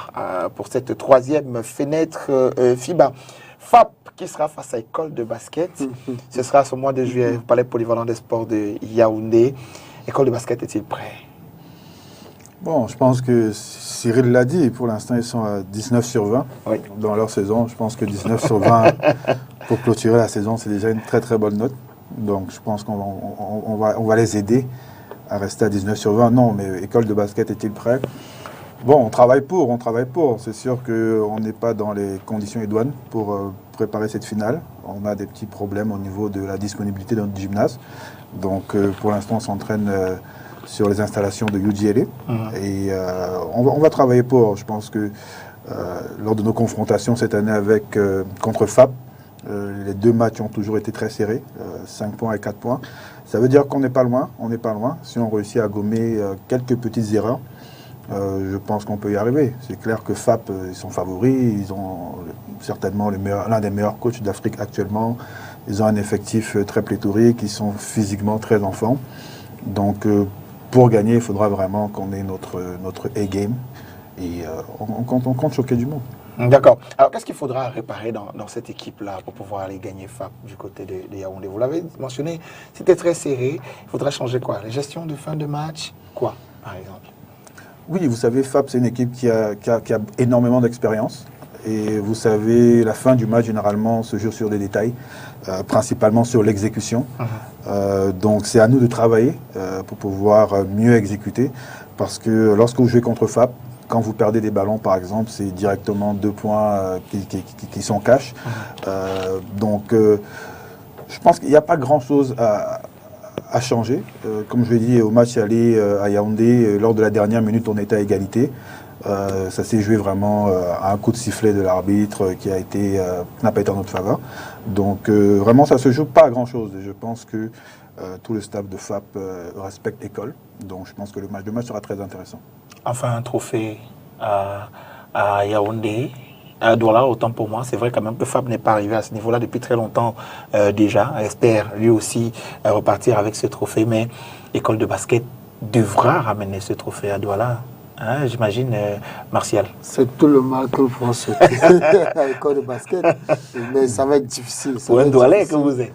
pour cette 3e fenêtre FIBA. FAP qui sera face à École de basket. Ce sera ce mois de juillet au Palais Polyvalent des Sports de Yaoundé. École de basket est-il prêt? Bon, je pense que Cyril l'a dit, pour l'instant ils sont à 19 sur 20 dans leur saison. Je pense que 19 sur 20 pour clôturer la saison, c'est déjà une très très bonne note. Donc je pense qu'on va les aider à rester à 19 sur 20. Non, mais École de basket est-il prêt? Bon, on travaille pour. C'est sûr qu'on n'est pas dans les conditions idoines pour préparer cette finale. On a des petits problèmes au niveau de la disponibilité de notre gymnase. Donc pour l'instant, on s'entraîne sur les installations de UGLA. Et on va travailler pour. Je pense que lors de nos confrontations cette année contre FAP, les 2 matchs ont toujours été très serrés, 5 points et 4 points. Ça veut dire qu'on n'est pas loin. Si on réussit à gommer quelques petites erreurs, je pense qu'on peut y arriver. C'est clair que FAP, ils sont favoris, ils ont certainement l'un des meilleurs coachs d'Afrique actuellement. Ils ont un effectif très pléthorique, ils sont physiquement très en forme. Donc pour gagner, il faudra vraiment qu'on ait notre A-game et on compte choquer du monde. D'accord. Alors qu'est-ce qu'il faudra réparer dans cette équipe-là pour pouvoir aller gagner FAP du côté de Yaoundé? Vous l'avez mentionné, c'était très serré. Il faudra changer quoi? La gestion de fin de match? Quoi, par exemple? Oui, vous savez, FAP, c'est une équipe qui a énormément d'expérience. Et vous savez, la fin du match, généralement, se joue sur des détails, principalement sur l'exécution. Donc, c'est à nous de travailler pour pouvoir mieux exécuter. Parce que lorsque vous jouez contre FAP, quand vous perdez des ballons, par exemple, c'est directement 2 points qui sont cash. Donc, je pense qu'il n'y a pas grand-chose à changer. Comme je l'ai dit, au match aller à Yaoundé, lors de la dernière minute, on était à égalité. Ça s'est joué vraiment à un coup de sifflet de l'arbitre qui n'a pas été en notre faveur. Donc vraiment, ça ne se joue pas à grand-chose. Je pense que tout le staff de FAP respecte l'école. Donc je pense que le match sera très intéressant. Enfin, un trophée à Yaoundé, à Douala, autant pour moi. C'est vrai quand même que FAP n'est pas arrivé à ce niveau-là depuis très longtemps déjà. Espère lui aussi repartir avec ce trophée. Mais l'école de basket devra ramener ce trophée à Douala. Hein, j'imagine, Martial. C'est tout le mal que vous souhaitez à l'école de basket. Mais ça va être difficile. Pour un Doualais que vous êtes.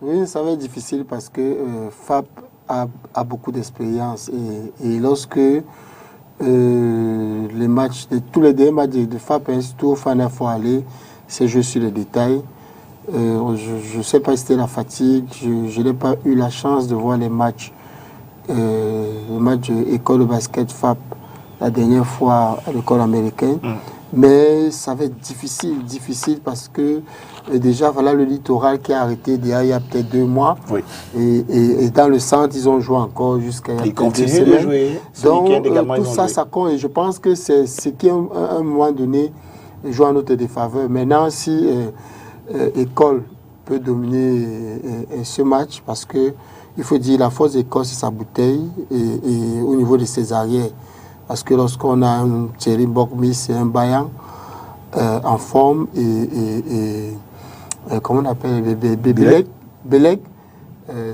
Oui, ça va être difficile parce que FAP a beaucoup d'expérience. Et lorsque les matchs, tous les deux matchs de FAP, surtout au Final Four aller, c'est juste sur les détails. Je ne sais pas si c'était la fatigue. Je n'ai pas eu la chance de voir les matchs. Le match école de basket FAP la dernière fois à l'école américaine. Mais ça va être difficile parce que déjà, voilà le littoral qui a arrêté il y a peut-être 2 mois. Oui. Et dans le centre, ils ont joué encore jusqu'à il y a ils continuent de jouer. Donc, tout ça, ça compte. Et je pense que c'est ce qui, à un moment donné, joue en notre défaveur. Maintenant, si École peut dominer ce match, parce que il faut dire la force d'École, c'est sa bouteille et au niveau de ses arrières. Parce que lorsqu'on a un Thierry Bokmi, c'est un Bayan en forme et comment on appelle Belek,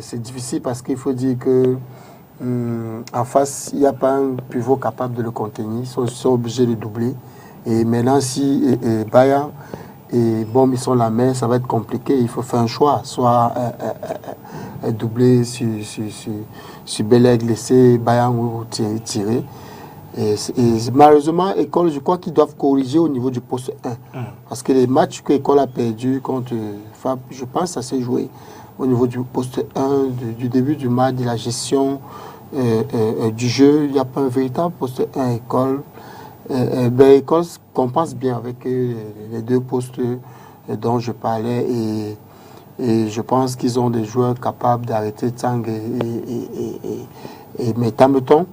c'est difficile parce qu'il faut dire que en face, il n'y a pas un pivot capable de le contenir. Ils sont obligés de doubler. Et maintenant, si Bayan et Bom, ils sont la main, ça va être compliqué. Il faut faire un choix. Soit doubler sur Belek, laisser Bayan ou tirer. Et malheureusement, École, je crois qu'ils doivent corriger au niveau du poste 1. Parce que les matchs que École a perdus contre FAP, je pense que ça s'est joué au niveau du poste 1, du début du match, de la gestion du jeu. Il n'y a pas un véritable poste 1 école. École compense bien avec les deux postes dont je parlais et je pense qu'ils ont des joueurs capables d'arrêter Tsang mais Tameton,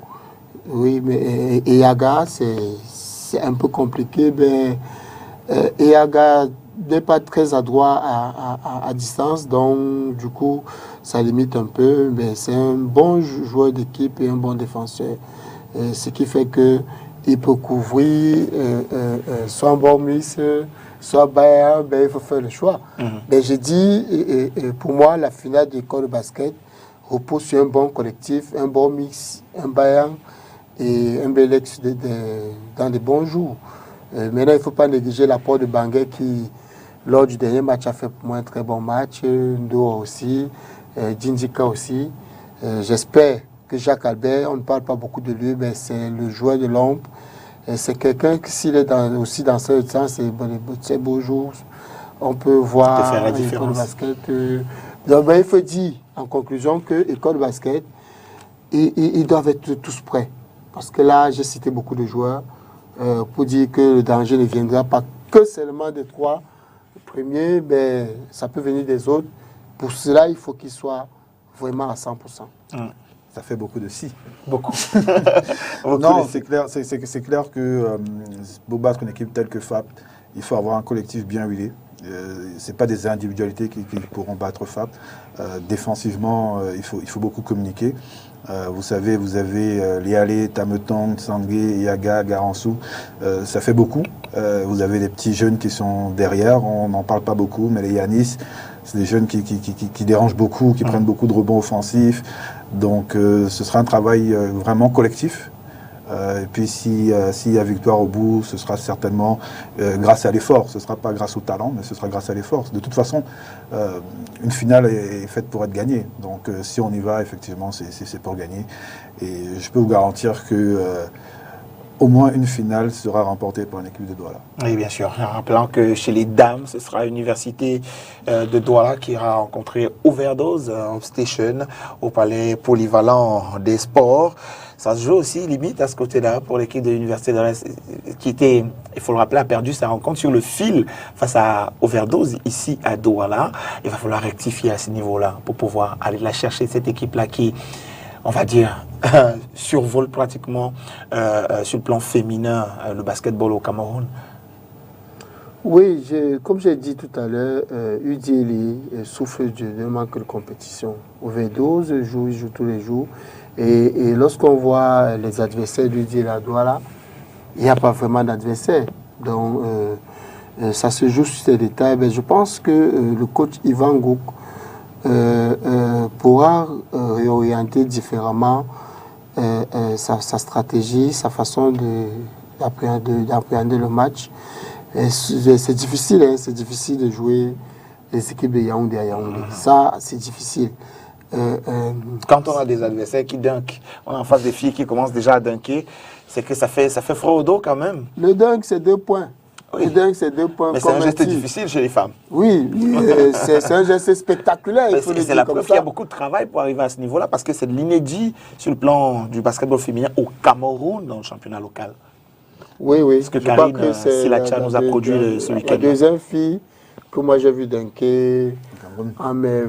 oui, mais Yaga, c'est un peu compliqué. Yaga n'est pas très adroit à distance, donc du coup, ça limite un peu. Mais c'est un bon joueur d'équipe et un bon défenseur. Ce qui fait qu'il peut couvrir soit un bon ministre, soit Bayern, il faut faire le choix. Mais j'ai dit, pour moi, la finale d'école de basket repose sur un bon collectif, un bon mix, un Bayern et un Belex dans des bons jours. Maintenant, il ne faut pas négliger l'apport de Banguet qui, lors du dernier match, a fait pour moi un très bon match. Ndoa aussi, Djindjika aussi. J'espère que Jacques Albert, on ne parle pas beaucoup de lui, mais c'est le joueur de l'ombre. C'est quelqu'un qui, s'il est aussi dans ce sens, c'est beaux jours, on peut voir faire la différence. École de basket. Donc, il faut dire, en conclusion, que l'école de basket, ils doivent être tous prêts. Parce que là, j'ai cité beaucoup de joueurs pour dire que le danger ne viendra pas que seulement des trois premiers, mais ça peut venir des autres. Pour cela, il faut qu'ils soient vraiment à 100%. Ça fait beaucoup de si. Beaucoup. Non, c'est clair que pour battre une équipe telle que FAP, il faut avoir un collectif bien huilé. Ce n'est pas des individualités qui pourront battre FAP. Défensivement, il faut beaucoup communiquer. Vous savez, vous avez Lialé, Tametong, Sangué, Yaga, Garansou. Ça fait beaucoup. Vous avez les petits jeunes qui sont derrière. On n'en parle pas beaucoup, mais les Yanis, c'est des jeunes qui dérangent beaucoup, qui prennent beaucoup de rebonds offensifs. Donc, ce sera un travail vraiment collectif. Et puis, s'il y a victoire au bout, ce sera certainement grâce à l'effort. Ce ne sera pas grâce au talent, mais ce sera grâce à l'effort. De toute façon, une finale est faite pour être gagnée. Donc, si on y va, effectivement, c'est pour gagner. Et je peux vous garantir que au moins une finale sera remportée par une équipe de Douala. Oui, bien sûr. En rappelant que chez les dames, ce sera l'université de Douala qui ira rencontrer Overdose Station au palais polyvalent des sports. Ça se joue aussi limite à ce côté-là pour l'équipe de l'université de l'Est qui était, il faut le rappeler, a perdu sa rencontre sur le fil face à Overdose ici à Douala. Il va falloir rectifier à ce niveau-là pour pouvoir aller la chercher, cette équipe-là qui, on va dire, survole pratiquement sur le plan féminin le basketball au Cameroun. Oui, comme j'ai dit tout à l'heure, UDLI souffre d'un manque de compétition. Overdose il joue tous les jours. Et lorsqu'on voit les adversaires d'UDLI à Douala, il n'y a pas vraiment d'adversaires. Donc, ça se joue sur ces détails. Mais je pense que le coach Ivan Gouk pourra réorienter différemment sa stratégie, sa façon d'appréhender le match. C'est difficile, hein, c'est difficile de jouer les équipes de Yaoundé à Yaoundé. Ça, c'est difficile. Quand on a des adversaires qui dunkent, on a en face des filles qui commencent déjà à dunker, c'est que ça fait froid au dos quand même. Le dunk, c'est 2 points. Oui. Le dunk, c'est 2 points. Mais c'est un geste difficile chez les femmes. Oui, c'est un geste spectaculaire. C'est la preuve qu'il y a beaucoup de travail pour arriver à ce niveau-là, parce que c'est de l'inédit sur le plan du basketball féminin au Cameroun dans le championnat local. Oui, oui. Parce que Karine Silacha nous a produit ce week-end. La deuxième fille que moi j'ai vu dunker en mes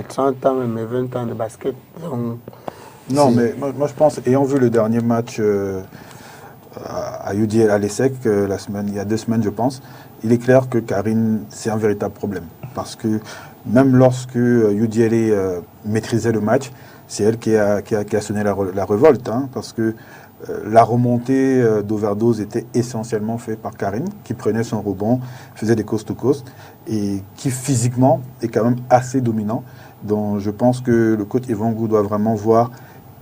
30 ans, mes 20 ans de basket. Donc, non, mais moi je pense, ayant vu le dernier match à UDL à l'ESSEC, il y a 2 semaines je pense, il est clair que Karine, c'est un véritable problème. Parce que même lorsque UDL maîtrisait le match, c'est elle qui a sonné la révolte. Hein, parce que la remontée d'Overdose était essentiellement faite par Karine, qui prenait son rebond, faisait des coast-to-coast, et qui physiquement est quand même assez dominant. Donc je pense que le coach Evangou doit vraiment voir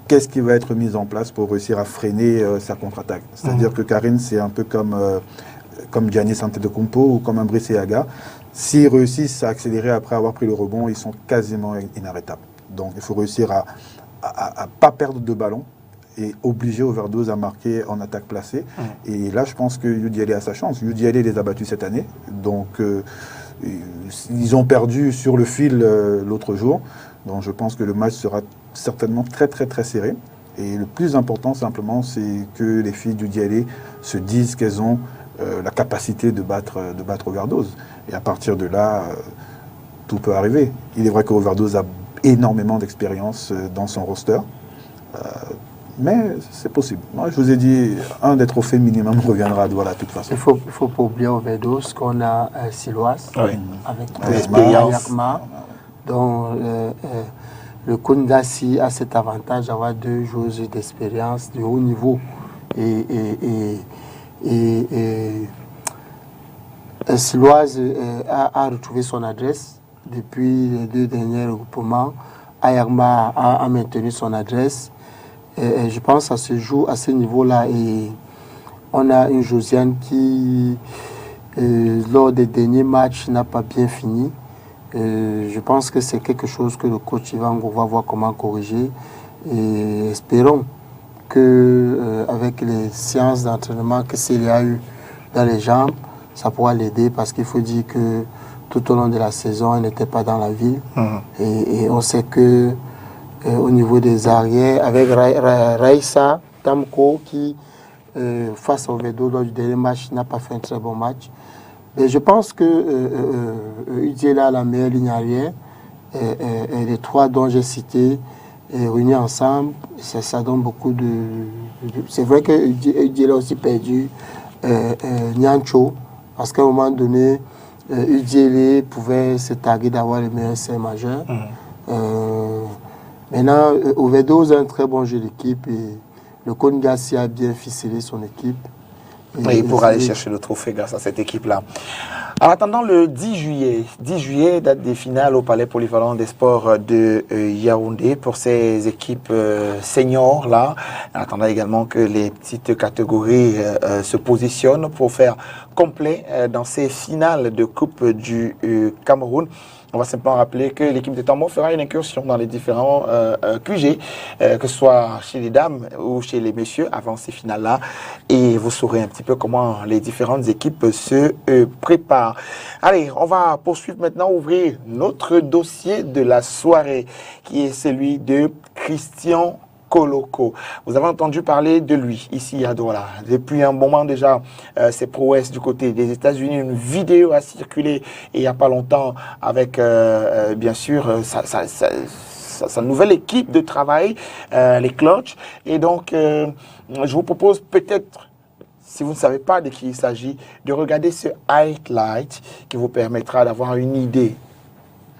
qu'est-ce qui va être mis en place pour réussir à freiner sa contre-attaque. C'est-à-dire que Karine, c'est un peu comme Giannis Antetokounmpo ou comme un Brice Yaga. S'ils réussissent à accélérer après avoir pris le rebond, ils sont quasiment inarrêtables. Donc il faut réussir à ne pas perdre de ballon et obliger Overdose à marquer en attaque placée. Et là, je pense que UDLA a sa chance. UDLA les a battus cette année. Donc, ils ont perdu sur le fil l'autre jour. Donc, je pense que le match sera certainement très très très serré. Et le plus important simplement, c'est que les filles du Dialé se disent qu'elles ont la capacité de battre Overdose. Et à partir de là, tout peut arriver. Il est vrai qu'Overdose a énormément d'expérience dans son roster. Mais c'est possible. Moi, je vous ai dit, un des trophées minimum reviendra à Douala de toute façon. Il faut pas oublier Overdose qu'on a Siloise avec l'expérience. Donc, le Kundasi a cet avantage d'avoir 2 joueuses d'expérience de haut niveau. Et Siloise a retrouvé son adresse depuis les 2 derniers regroupements. Ayagma a maintenu son adresse. Et je pense que ça se joue à ce niveau-là. Et on a une Josiane qui, lors des derniers matchs, n'a pas bien fini. Je pense que c'est quelque chose que le coach Ivango va voir comment corriger. Et espérons qu'avec les séances d'entraînement que Célia a eues dans les jambes, ça pourra l'aider parce qu'il faut dire que tout au long de la saison, elle n'était pas dans la ville. Et on sait que au niveau des arrières, avec Raissa Tamko qui, face au Vedo lors du dernier match, n'a pas fait un très bon match. Et je pense que Udiela a la meilleure ligne arrière. Et les 3 dont j'ai cité, réunis ensemble, ça donne beaucoup de... C'est vrai que Udiela a aussi perdu Nyancho, parce qu'à un moment donné, Udiela pouvait se targuer d'avoir les meilleurs essais majeurs. Maintenant, Overdose a un très bon jeu d'équipe et le Kongassi a bien ficelé son équipe. Et il pourra aller chercher le trophée grâce à cette équipe-là. En attendant le 10 juillet, date des finales au Palais Polyvalent des Sports de Yaoundé pour ces équipes seniors là. En attendant également que les petites catégories se positionnent pour faire complet dans ces finales de Coupe du Cameroun. On va simplement rappeler que l'équipe de Tambo fera une incursion dans les différents QG, que ce soit chez les dames ou chez les messieurs avant ces finales-là. Et vous saurez un petit peu comment les différentes équipes se préparent. Allez, on va poursuivre maintenant, ouvrir notre dossier de la soirée, qui est celui de Christian Koloko. Vous avez entendu parler de lui ici à Douala. Depuis un moment déjà, ses prouesses du côté des États-Unis. Une vidéo a circulé il n'y a pas longtemps avec, bien sûr, sa nouvelle équipe de travail, les Clutch. Et donc, je vous propose peut-être, si vous ne savez pas de qui il s'agit, de regarder ce highlight qui vous permettra d'avoir une idée.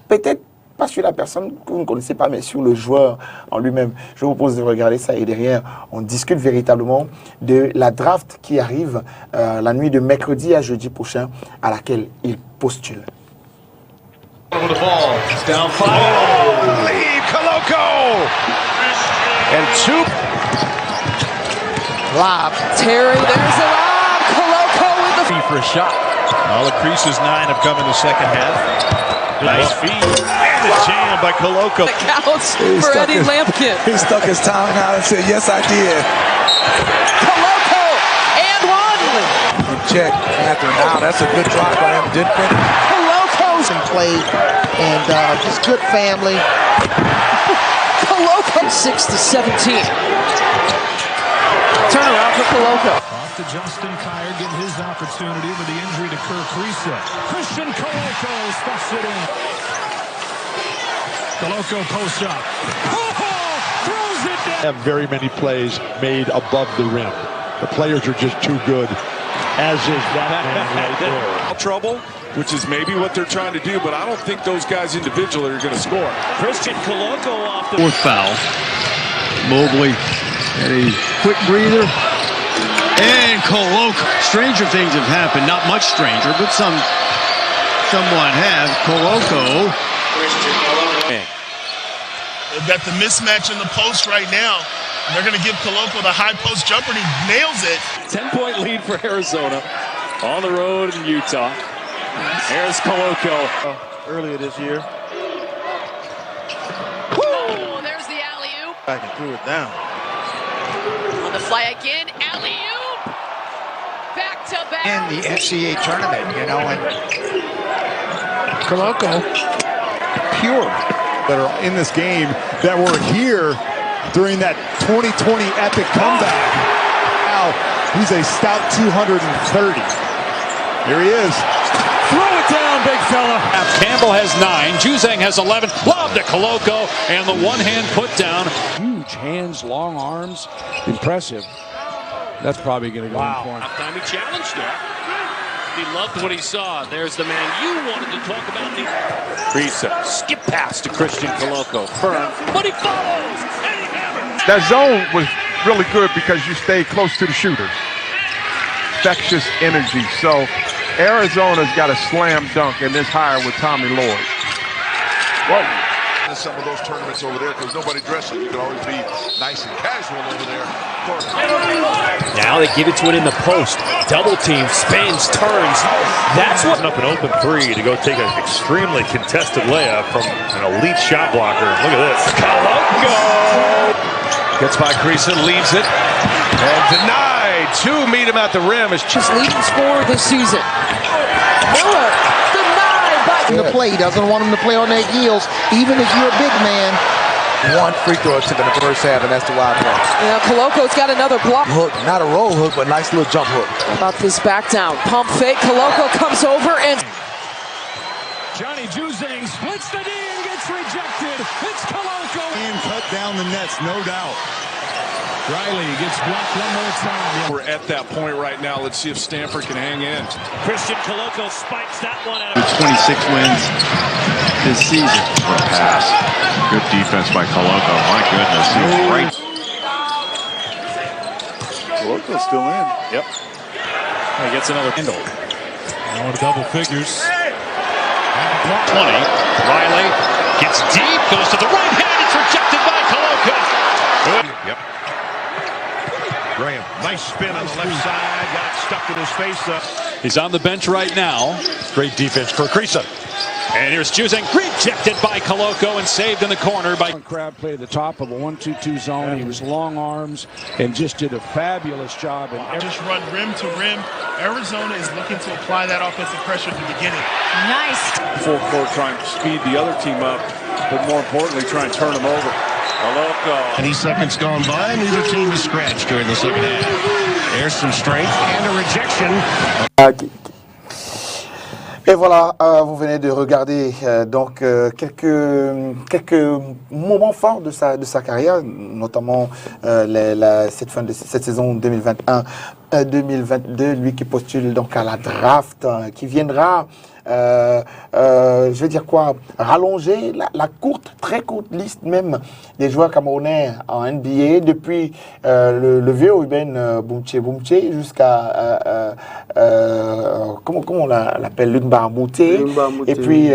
Peut-être pas sur la personne que vous ne connaissez pas, mais sur le joueur en lui-même. Je vous propose de regarder ça et derrière, on discute véritablement de la draft qui arrive la nuit de mercredi à jeudi prochain, à laquelle il postule. Lob. Terry, there's a lob. Koloko with the for a shot. All the creases 9 have come in the second half. Nice feed. And the jam by Koloko. The counts for Eddie Lampkin. He stuck his tongue out and said, yes, I did. Koloko and one. Check after now. That's a good drive by him. Didn't finish. Koloko's and played, and just good family. Koloko 6-17. Turnaround for Koloko. Off to Justin Kier getting his opportunity with the injury to Kirk Risa. Christian Koloko stuffs it in. Koloko posts up. Throws it down. Have very many plays made above the rim. The players are just too good, as is that man right there. Trouble, which is maybe what they're trying to do, but I don't think those guys individually are going to score. Christian Koloko off the fourth foul. Mobley and a quick breather. And Koloko. Stranger things have happened. Not much stranger, but somewhat have. Koloko. They've got the mismatch in the post right now. And they're going to give Koloko the high post jumper, and he nails it. 10-point lead for Arizona on the road in Utah. There's Koloko. Earlier this year. Oh, there's the alley-oop. Back and threw it down. On the fly again, alley-oop. Back to back. In the FCA tournament, you know, and Koloko, pure. that are in this game that were here during that 2020 epic comeback. Now he's a stout 230. Here he is. Throw it down, big fella. Campbell has 9. Juzang has 11. Lob to Koloko, and the one-hand put down. Huge hands, long arms. Impressive. That's probably going to go in for him. Time he challenged there. He loved what he saw. There's the man you wanted to talk about. Risa, skip pass to Christian Koloko. Firm, but he follows. And he hammers. That zone was really good because you stayed close to the shooters. Infectious energy. So Arizona's got a slam dunk in this hire with Tommy Lloyd. Whoa. Some of those tournaments over there because nobody dresses. You can always be nice and casual over there. Now they give it to it in the post. Double team, spins, turns. That's what up an open three to go take an extremely contested layup from an elite shot blocker. Look at this. Koloko gets by Creason, leaves it, and denied. 2 meet him at the rim. Is Just leading scorer this season. Miller denied by the play. He doesn't want him to play on their heels, even if you're a big man. One free throw took in the first half, and that's the wild one. Yeah, Koloko's got another block. Hook, not a roll hook, but nice little jump hook. How about this back down? Pump fake. Koloko comes over and Johnny Juzang splits the D and gets rejected. It's Koloko. And cut down the nets, no doubt. Riley gets blocked one more time. We're at that point right now. Let's see if Stanford can hang in. Christian Koloko spikes that one out of 26 wins this season. For a pass. Good defense by Koloko. My goodness, he was great. Koloko's still in. Yep. He gets another handle. Now in double figures. 20. Riley gets deep, goes to the right hand. It's rejected by Koloko. Yep. Graham, nice spin on the left side. Got it stuck in his face. He's on the bench right now. Great defense for Creason. And here's Juzang, rejected by Koloko and saved in the corner by Crab played at the top of a 1-2-2 zone. He was long arms and just did a fabulous job. And Just run rim to rim. Arizona is looking to apply that offensive pressure at the beginning. nice. Full court trying to speed the other team up, but more importantly, try and turn them over. Koloko. 20 seconds gone by. Neither team is scratched during the second half. There's some strength and a rejection. Et voilà, vous venez de regarder donc quelques moments forts de sa carrière, notamment cette saison 2021-2022, lui qui postule donc à la draft, qui viendra, je veux dire quoi, rallonger la très courte liste même des joueurs camerounais en NBA depuis le vieux Ruben Boumtje jusqu'à comment on l'appelle, Luc Mbamute, et puis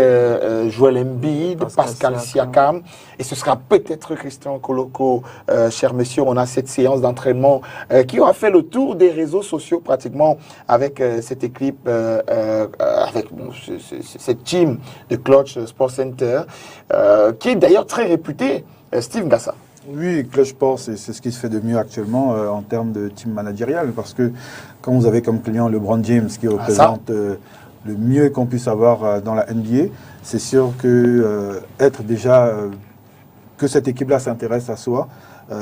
Joel Embiid, Pascal Siakam, et ce sera peut-être Christian Koloko, cher monsieur. On a cette séance d'entraînement qui aura fait le tour des réseaux sociaux pratiquement avec cette équipe, avec cette team de Clutch Sports Center, qui est d'ailleurs très réputée, Steve Ngassa. Oui, Clutch Sports, c'est ce qui se fait de mieux actuellement en termes de team managérial, parce que quand vous avez comme client LeBron James qui représente le mieux qu'on puisse avoir dans la NBA, c'est sûr que être déjà que cette équipe-là s'intéresse à soi,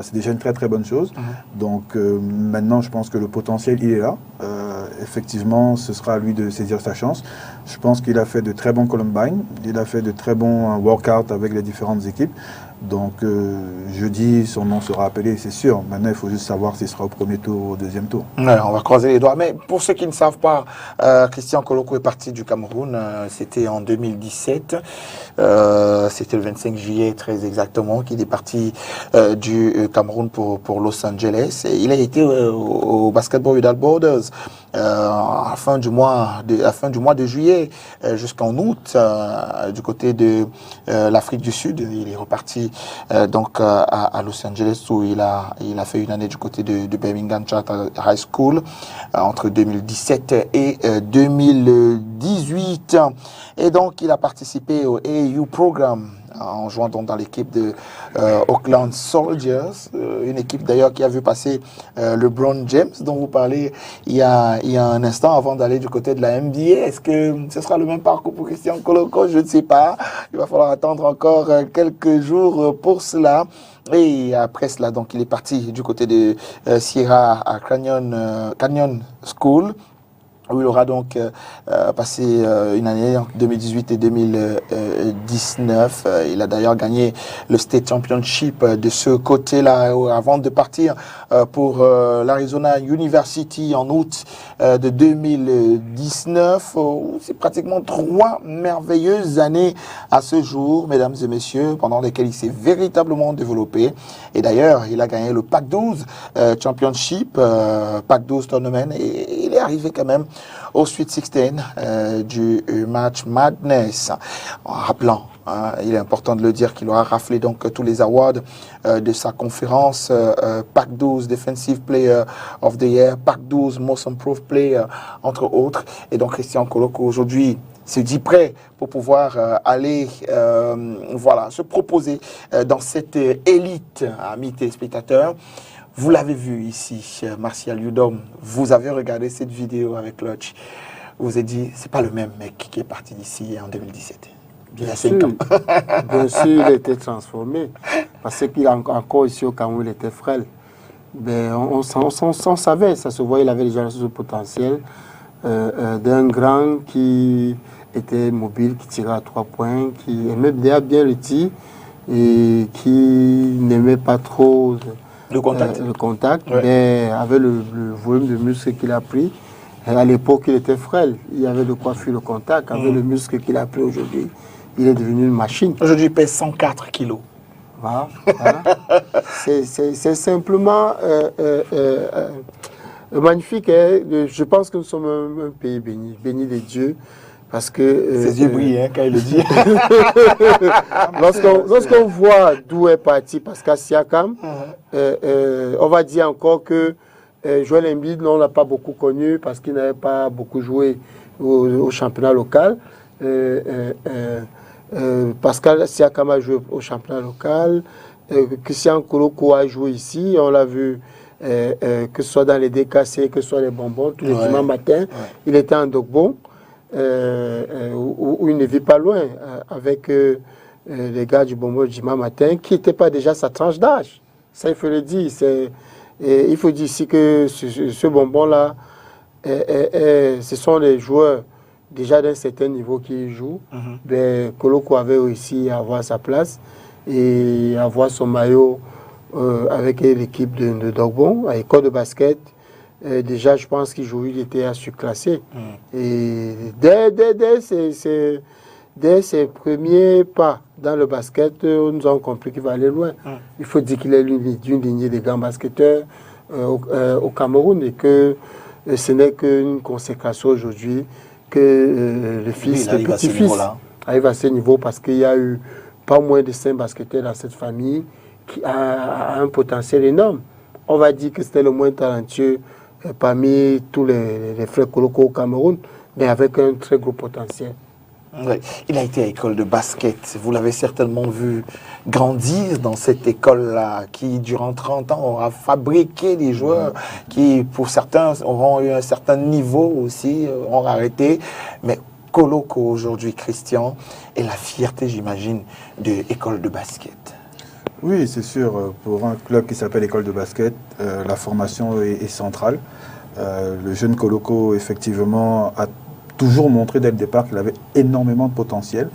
c'est déjà une très très bonne chose. Donc maintenant, je pense que le potentiel, il est là. Effectivement, ce sera à lui de saisir sa chance. Je pense qu'il a fait de très bons Columbine, il a fait de très bons workouts avec les différentes équipes. Donc jeudi, son nom sera appelé, c'est sûr. Maintenant, il faut juste savoir s'il sera au premier tour ou au deuxième tour. Ouais, on va croiser les doigts. Mais pour ceux qui ne savent pas, Christian Koloko est parti du Cameroun. C'était en 2017. C'était le 25 juillet, très exactement, qu'il est parti du Cameroun pour Los Angeles. Et il a été au Basketball Without Borders à la fin du mois de juillet jusqu'en août du côté de l'Afrique du Sud. Il est reparti donc à Los Angeles où il a fait une année du côté de Birmingham Charter High School entre 2017 et 2018. Et donc il a participé au AAU programme en jouant donc dans l'équipe de Oakland Soldiers, une équipe d'ailleurs qui a vu passer LeBron James, dont vous parlez il y a un instant avant d'aller du côté de la NBA. Est-ce que ce sera le même parcours pour Christian Koloko? Je ne sais pas. Il va falloir attendre encore quelques jours pour cela. Et après cela, donc, il est parti du côté de Sierra à Canyon School, où il aura donc passé une année en 2018 et 2019. Il a d'ailleurs gagné le State Championship de ce côté-là avant de partir pour l'Arizona University en août de 2019. C'est pratiquement 3 merveilleuses années à ce jour, mesdames et messieurs, pendant lesquelles il s'est véritablement développé. Et d'ailleurs, il a gagné le Pac-12 Championship, Pac-12 Tournament, et il est arrivé quand même au Sweet 16 du March Madness. En rappelant, il est important de le dire, qu'il aura raflé donc tous les awards de sa conférence, Pac-12 Defensive Player of the Year, Pac-12 Most Improved Player, entre autres. Et donc Christian Koloko aujourd'hui se dit prêt pour pouvoir aller se proposer dans cette élite, amis téléspectateurs. Vous l'avez vu ici, Martial Yudom, vous avez regardé cette vidéo avec Lodge. Vous vous êtes dit, c'est pas le même mec qui est parti d'ici en 2017. Il y a 5 ans. Bien sûr, il a été transformé. Parce qu'il a encore ici au Cameroun, il était frêle. Mais on savait, ça se voyait, il avait déjà ce potentiel d'un grand qui était mobile, qui tirait à 3 points, qui aimait bien le tir et qui n'aimait pas trop le contact, ouais. Mais avec le volume de muscle qu'il a pris, à l'époque il était frêle, il y avait de quoi fuir le contact. Avec le muscle qu'il a pris aujourd'hui, il est devenu une machine. Aujourd'hui il pèse 104 kilos. Voilà. C'est simplement magnifique. Hein? Je pense que nous sommes un pays béni de Dieu. Parce que ses yeux brillent quand il le dit. Lorsqu'on voit d'où est parti Pascal Siakam, on va dire encore que Joel Embiid, on ne l'a pas beaucoup connu parce qu'il n'avait pas beaucoup joué au championnat local. Pascal Siakam a joué au championnat local. Christian Koloko a joué ici. On l'a vu que ce soit dans les DKC, que ce soit les bonbons, tous les dimanches matin. Il était en Dogbo. Où il ne vit pas loin avec les gars du bonbon dimanche matin qui n'étaient pas déjà sa tranche d'âge. Ça, il faut le dire. Il faut dire ici que ce bonbon-là, ce sont les joueurs déjà d'un certain niveau qui jouent. Koloko avait réussi à avoir sa place et à avoir son maillot avec l'équipe de Dogbon, à l'école de basket. Déjà, je pense qu'il jouait, il était à surclassé. Et dès ses premiers pas dans le basket, nous avons compris qu'il va aller loin. Il faut dire qu'il est d'une lignée de grands basketteurs au Cameroun et que ce n'est qu'une consécration aujourd'hui que le fils, le petit-fils arrive à ce niveau parce qu'il y a eu pas moins de 5 basketteurs dans cette famille qui a un potentiel énorme. On va dire que c'était le moins talentueux parmi tous les frères Koloko au Cameroun, mais avec un très gros potentiel. Oui. Il a été à l'école de basket. Vous l'avez certainement vu grandir dans cette école-là, qui, durant 30 ans, aura fabriqué des joueurs qui, pour certains, auront eu un certain niveau aussi, auront arrêté. Mais Koloko, aujourd'hui, Christian, est la fierté, j'imagine, de l'école de basket. Oui, c'est sûr. Pour un club qui s'appelle École de basket, la formation est centrale. Le jeune Koloko, effectivement, a toujours montré dès le départ qu'il avait énormément de potentiel.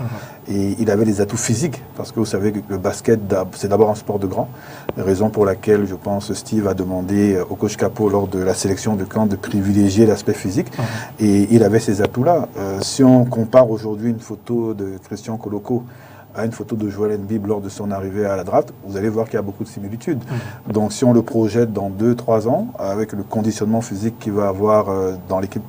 Et il avait des atouts physiques, parce que vous savez que le basket, c'est d'abord un sport de grand. Raison pour laquelle, je pense, Steve a demandé au coach Capo, lors de la sélection de camp, de privilégier l'aspect physique. Et il avait ces atouts-là. Si on compare aujourd'hui une photo de Christian Koloko à une photo de Joel Embiid lors de son arrivée à la draft, vous allez voir qu'il y a beaucoup de similitudes. Donc si on le projette dans 2-3 ans, avec le conditionnement physique qu'il va avoir dans l'équipe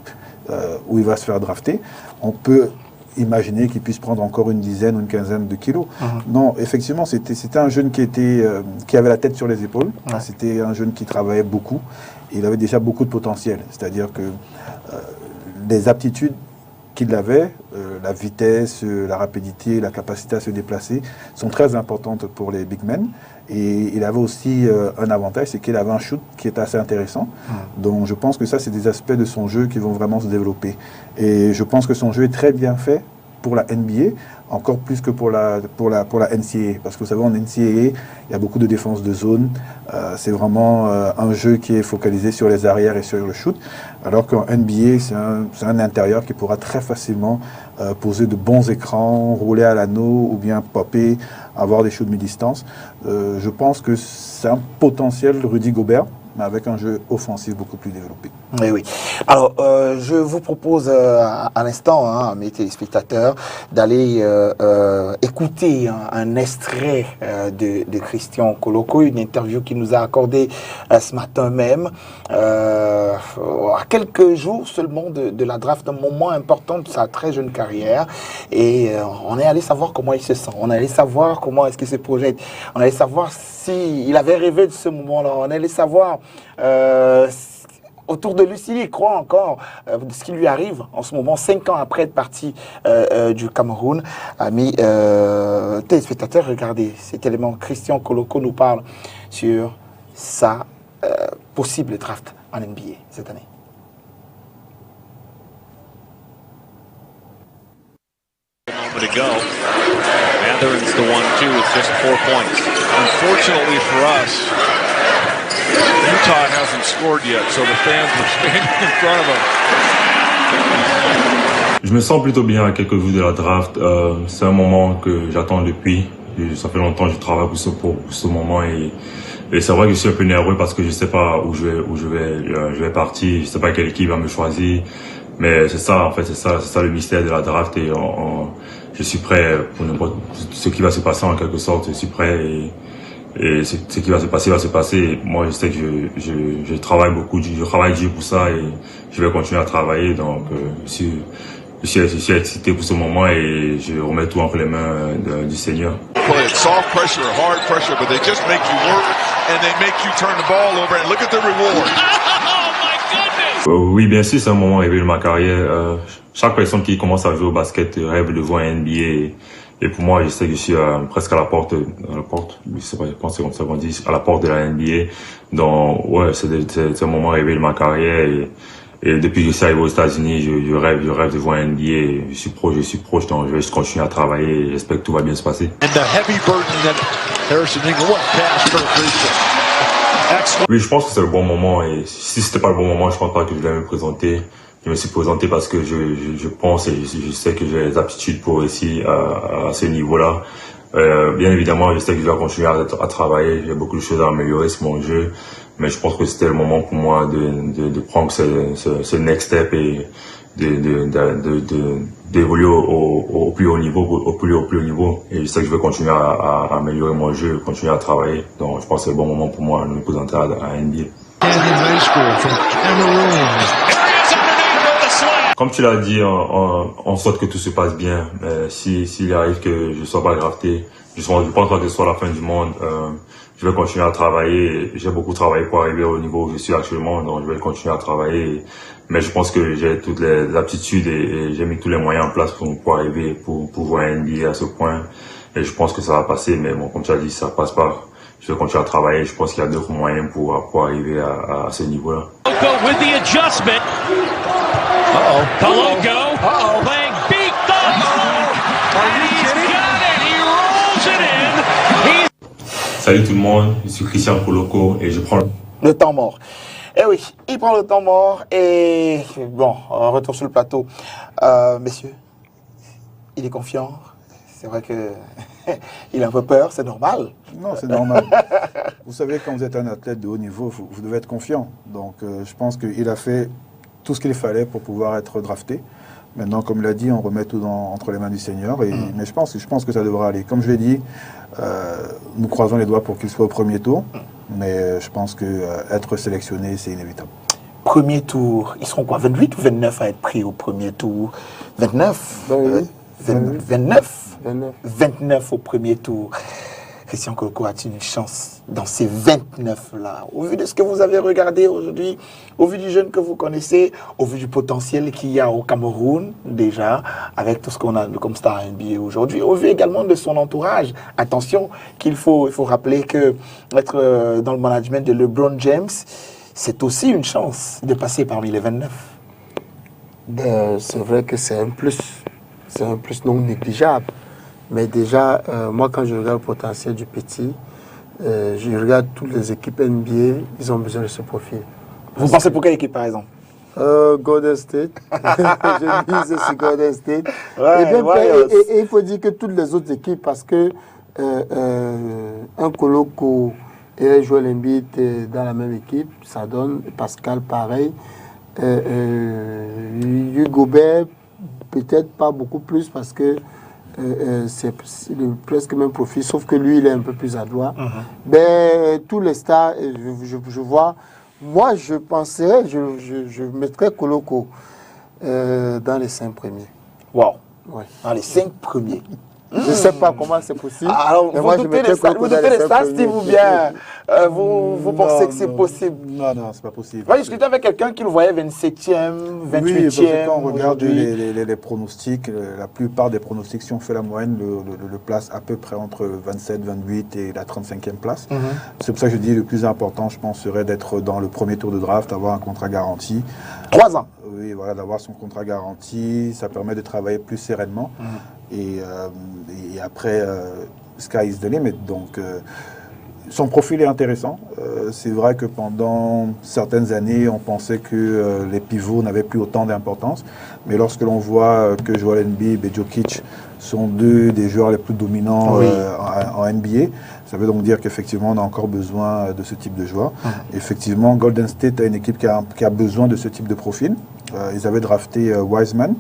où il va se faire drafter, on peut imaginer qu'il puisse prendre encore une dizaine ou une quinzaine de kilos. Non, effectivement, c'était un jeune qui avait la tête sur les épaules. C'était un jeune qui travaillait beaucoup. Et il avait déjà beaucoup de potentiel. C'est-à-dire que les aptitudes qu'il avait, la vitesse, la rapidité, la capacité à se déplacer, sont très importantes pour les big men. Et il avait aussi un avantage, c'est qu'il avait un shoot qui est assez intéressant. Donc je pense que ça, c'est des aspects de son jeu qui vont vraiment se développer. Et je pense que son jeu est très bien fait pour la NBA, encore plus que pour la NCAA. Parce que vous savez, en NCAA, il y a beaucoup de défense de zone. C'est vraiment un jeu qui est focalisé sur les arrières et sur le shoot. Alors qu'en NBA, c'est un intérieur qui pourra très facilement poser de bons écrans, rouler à l'anneau ou bien popper, avoir des shoots mi-distance. Je pense que c'est un potentiel Rudy Gobert, mais avec un jeu offensif beaucoup plus développé. Oui, oui. Alors, je vous propose à l'instant, à mes téléspectateurs, d'aller écouter un extrait de Christian Koloko, une interview qu'il nous a accordée ce matin même, à quelques jours seulement de la draft, un moment important de sa très jeune carrière. Et on est allé savoir comment il se sent, on est allé savoir comment est-ce qu'il se projette, on est allé savoir s'il avait rêvé de ce moment-là, on est allé savoir autour de lui, s'il y croit encore de ce qui lui arrive en ce moment, 5 ans après être parti du Cameroun. Amis téléspectateurs, regardez cet élément. Christian Koloko nous parle sur sa possible draft en NBA cette année. To go. Mathurin's the 1-2 with just 4 points. Unfortunately for us, Utah hasn't scored yet, so the fans were standing in front of them. Je me sens plutôt bien à quelques jours de la draft. C'est un moment que j'attends depuis. Ça fait longtemps que je travaille pour ce moment et c'est vrai que je suis un peu nerveux parce que je sais pas où je vais partir. Je sais pas quelle équipe va me choisir. Mais c'est ça, en fait, c'est ça le mystère de la draft et je suis prêt pour ce qui va se passer en quelque sorte. Je suis prêt et ce qui va se passer va se passer. Moi, je sais que je travaille beaucoup, je travaille dur pour ça et je vais continuer à travailler. Donc, je suis excité pour ce moment et je remets tout entre les mains du Seigneur. Soft pressure, hard pressure, but they just make you work and they make you turn the ball over and look at the reward. Oui, bien sûr, c'est un moment rêvé de ma carrière. Chaque personne qui commence à jouer au basket rêve de voir un NBA. Et pour moi, je sais que je suis presque à la porte, je sais pas, je pense que c'est comme ça qu'on dit, à la porte de la NBA. Donc, ouais, c'est un moment rêvé de ma carrière. Et depuis que je suis arrivé aux États-Unis, je rêve de voir un NBA. Je suis proche, donc je vais juste continuer à travailler et j'espère que tout va bien se passer. Oui, je pense que c'est le bon moment et si c'était pas le bon moment, je pense pas que je vais me présenter. Je me suis présenté parce que je pense et je sais que j'ai les aptitudes pour réussir à ce niveau-là. Bien évidemment, je sais que je vais continuer à travailler. J'ai beaucoup de choses à améliorer sur mon jeu, mais je pense que c'était le moment pour moi de prendre ce next step et d'évoluer au plus haut niveau, au plus haut niveau. Et je sais que je vais continuer à améliorer mon jeu, continuer à travailler. Donc, je pense que c'est le bon moment pour moi de me présenter à NBA. Comme tu l'as dit, on souhaite que tout se passe bien. Mais s'il arrive que je ne sois pas drafté, je pense pas que ce soit la fin du monde. Je vais continuer à travailler. J'ai beaucoup travaillé pour arriver au niveau où je suis actuellement, donc je vais continuer à travailler. Mais je pense que j'ai toutes les aptitudes et j'ai mis tous les moyens en place pour arriver, pour jouer à NBA à ce point. Et je pense que ça va passer, mais bon, comme tu as dit, si ça passe pas, je vais continuer à travailler. Je pense qu'il y a d'autres moyens pour arriver à ce niveau-là. With the adjustment. Koloko playing beat thumb. He's got it. He rolls it in. Salut tout le monde, je suis Christian Koloko et je prends le temps mort. Eh oui, il prend le temps mort et bon, on retourne sur le plateau. Messieurs, il est confiant. C'est vrai que il a un peu peur, c'est normal. Non, c'est normal. Vous savez, quand vous êtes un athlète de haut niveau, vous devez être confiant. Donc, je pense qu'il a fait tout ce qu'il fallait pour pouvoir être drafté. Maintenant, comme il l'a dit, on remet tout entre les mains du Seigneur. Mais je pense que ça devrait aller. Comme je l'ai dit, nous croisons les doigts pour qu'il soit au premier tour. Mais je pense qu'être sélectionné, c'est inévitable. Premier tour, ils seront quoi, 28 ou 29 à être pris au premier tour? 29 29 au premier tour. Christian Koloko a-t-il une chance dans ces 29-là? Au vu de ce que vous avez regardé aujourd'hui, au vu du jeune que vous connaissez, au vu du potentiel qu'il y a au Cameroun, déjà, avec tout ce qu'on a comme star NBA aujourd'hui, au vu également de son entourage. Attention, il faut rappeler que être dans le management de LeBron James, c'est aussi une chance de passer parmi les 29. C'est vrai que c'est un plus non négligeable. Mais déjà, moi, quand je regarde le potentiel du petit, je regarde toutes les équipes NBA, ils ont besoin de ce profil. Vous pensez pour quelle équipe, par exemple? Golden State. Je dis c'est Golden State. Et il faut dire que toutes les autres équipes, parce que un Koloko et Joel Embiid dans la même équipe, ça donne Pascal pareil. Hugo Gobert, peut-être pas beaucoup plus parce que c'est presque le même profil, sauf que lui, il est un peu plus adroit. Mais tous les stars, je vois, moi, je penserais, je mettrais Koloko dans les 5 premiers. Wow. Ouais. Dans les 5 premiers. Je ne sais pas comment c'est possible. Alors, vous doutez des stats, Steve, ou bien vous pensez que c'est possible? Non, c'est pas possible. Moi, j'ai discuté avec quelqu'un qui le voyait 27e, 28e. Oui, parce que quand on regarde les pronostics, la plupart des pronostics, si on fait la moyenne, le place à peu près entre 27, 28 et la 35e place. C'est pour ça que je dis le plus important, je pense, serait d'être dans le premier tour de draft, avoir un contrat garanti. 3 ans. Oui, voilà, d'avoir son contrat garanti, ça permet de travailler plus sereinement. Et après, sky is the limit. Donc, son profil est intéressant. C'est vrai que pendant certaines années, on pensait que les pivots n'avaient plus autant d'importance. Mais lorsque l'on voit que Joel Embiid et Jokic sont deux des joueurs les plus dominants en NBA, ça veut donc dire qu'effectivement, on a encore besoin de ce type de joueurs. Effectivement, Golden State a une équipe qui a besoin de ce type de profil. Ils avaient drafté Wiseman,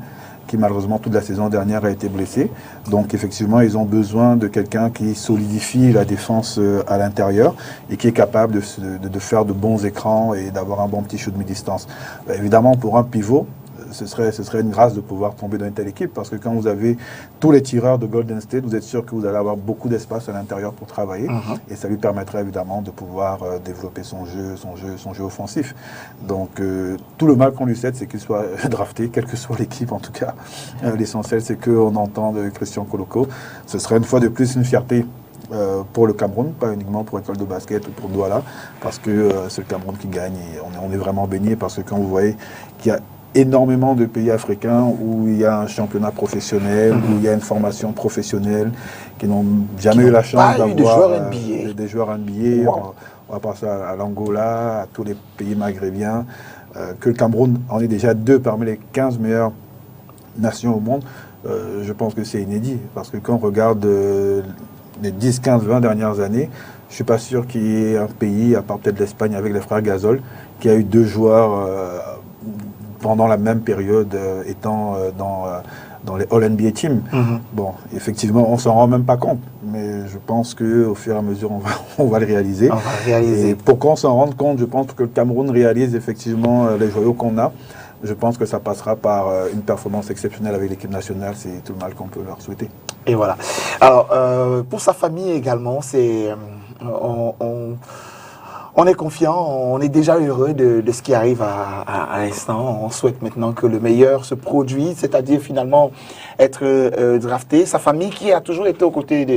qui malheureusement toute la saison dernière a été blessé. Donc effectivement, ils ont besoin de quelqu'un qui solidifie la défense à l'intérieur et qui est capable de faire de bons écrans et d'avoir un bon petit shoot de mi-distance. Évidemment, pour un pivot, ce serait une grâce de pouvoir tomber dans une telle équipe, parce que quand vous avez tous les tireurs de Golden State, vous êtes sûr que vous allez avoir beaucoup d'espace à l'intérieur pour travailler, et ça lui permettrait évidemment de pouvoir développer son jeu offensif. Donc tout le mal qu'on lui souhaite, c'est qu'il soit drafté, quelle que soit l'équipe en tout cas. L'essentiel, c'est qu'on entende Christian Koloko. Ce serait une fois de plus une fierté pour le Cameroun, pas uniquement pour l'école de basket ou pour Douala, parce que c'est le Cameroun qui gagne, et on est vraiment baigné, parce que quand vous voyez qu'il y a énormément de pays africains où il y a un championnat professionnel, où il y a une formation professionnelle, qui n'ont jamais eu la chance d'avoir des joueurs NBA. On va passer à l'Angola, à tous les pays maghrébiens, que le Cameroun en est déjà 2 parmi les 15 meilleures nations au monde. Je pense que c'est inédit, parce que quand on regarde les 10, 15, 20 dernières années, je ne suis pas sûr qu'il y ait un pays, à part peut-être l'Espagne avec les frères Gasol, qui a eu 2 joueurs pendant la même période étant dans les All-NBA Teams. Bon, effectivement, on ne s'en rend même pas compte, mais je pense qu'au fur et à mesure, on va le réaliser. On va réaliser. Et pour qu'on s'en rende compte, je pense que le Cameroun réalise effectivement les joyaux qu'on a. Je pense que ça passera par une performance exceptionnelle avec l'équipe nationale, c'est tout le mal qu'on peut leur souhaiter. Et voilà. Alors, pour sa famille également, c'est... On est confiant, on est déjà heureux de ce qui arrive à l'instant. On souhaite maintenant que le meilleur se produise, c'est-à-dire finalement être drafté. Sa famille qui a toujours été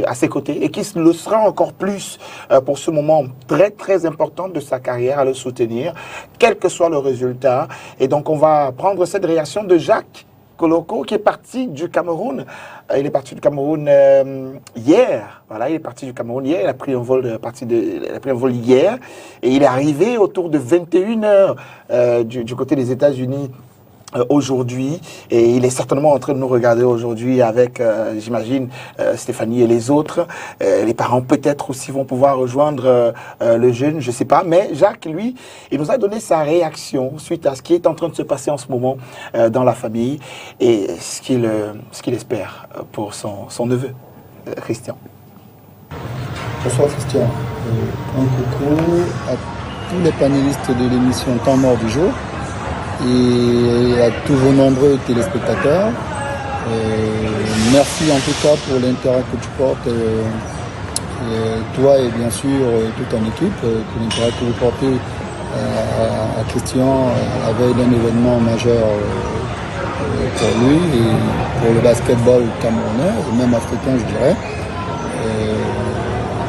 à ses côtés et qui le sera encore plus pour ce moment très très important de sa carrière, à le soutenir, quel que soit le résultat. Et donc on va prendre cette réaction de Jacques Koloko, qui est parti du Cameroun. Il est parti du Cameroun hier. Voilà, il est parti du Cameroun hier. Il a pris un vol hier. Et il est arrivé autour de 21h du côté des États-Unis aujourd'hui. Et il est certainement en train de nous regarder aujourd'hui avec, j'imagine, Stéphanie et les autres. Les parents peut-être aussi vont pouvoir rejoindre le jeune, je ne sais pas. Mais Jacques, lui, il nous a donné sa réaction suite à ce qui est en train de se passer en ce moment dans la famille et ce qu'il espère pour son neveu, Christian. Bonsoir Christian. Un coucou à tous les panélistes de l'émission Temps mort du jour et à tous vos nombreux téléspectateurs. Merci en tout cas pour l'intérêt que tu portes toi et bien sûr toute ton équipe, que l'intérêt que vous portez à Christian à la veille d'un événement majeur pour lui et pour le basketball camerounais, et même africain je dirais.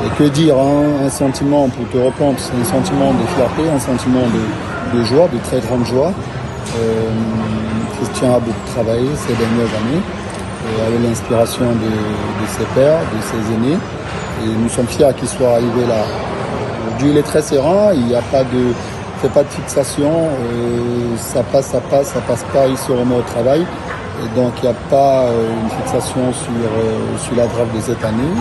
Et que dire, hein, un sentiment, pour te reprendre, c'est un sentiment de fierté, un sentiment de joie, de très grande joie. Christian a beaucoup travaillé ces dernières années, avec l'inspiration de ses pères, de ses aînés. Et nous sommes fiers qu'il soit arrivé là. Aujourd'hui, il est très serein, il n'y a pas de, fait pas de fixation, ça passe pas, il se remet au travail. Et donc il n'y a pas une fixation sur la draft de cette année.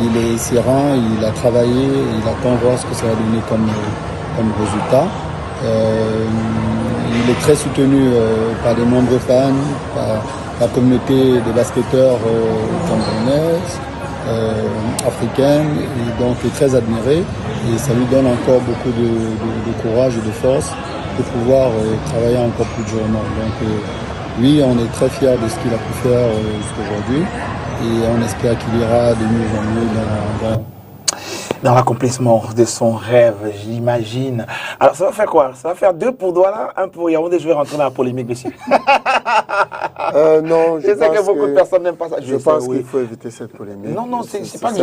Il est serein, il a travaillé, il attend voir ce que ça va donner comme résultat. Il est très soutenu par de nombreux fans, par la communauté des basketteurs camerounaises, africaine, et donc est très admiré. Et ça lui donne encore beaucoup de courage et de force de pouvoir travailler encore plus durement. Donc oui, on est très fiers de ce qu'il a pu faire jusqu'aujourd'hui et on espère qu'il ira de mieux en mieux dans l'accomplissement de son rêve, j'imagine. Alors, ça va faire quoi? Ça va faire 2 pour Douala, 1 pour Yaoundé. Je vais rentrer dans la polémique dessus. Non, je sais que beaucoup de personnes n'aiment pas ça. Je pense qu'il faut éviter cette polémique. Non, c'est pas que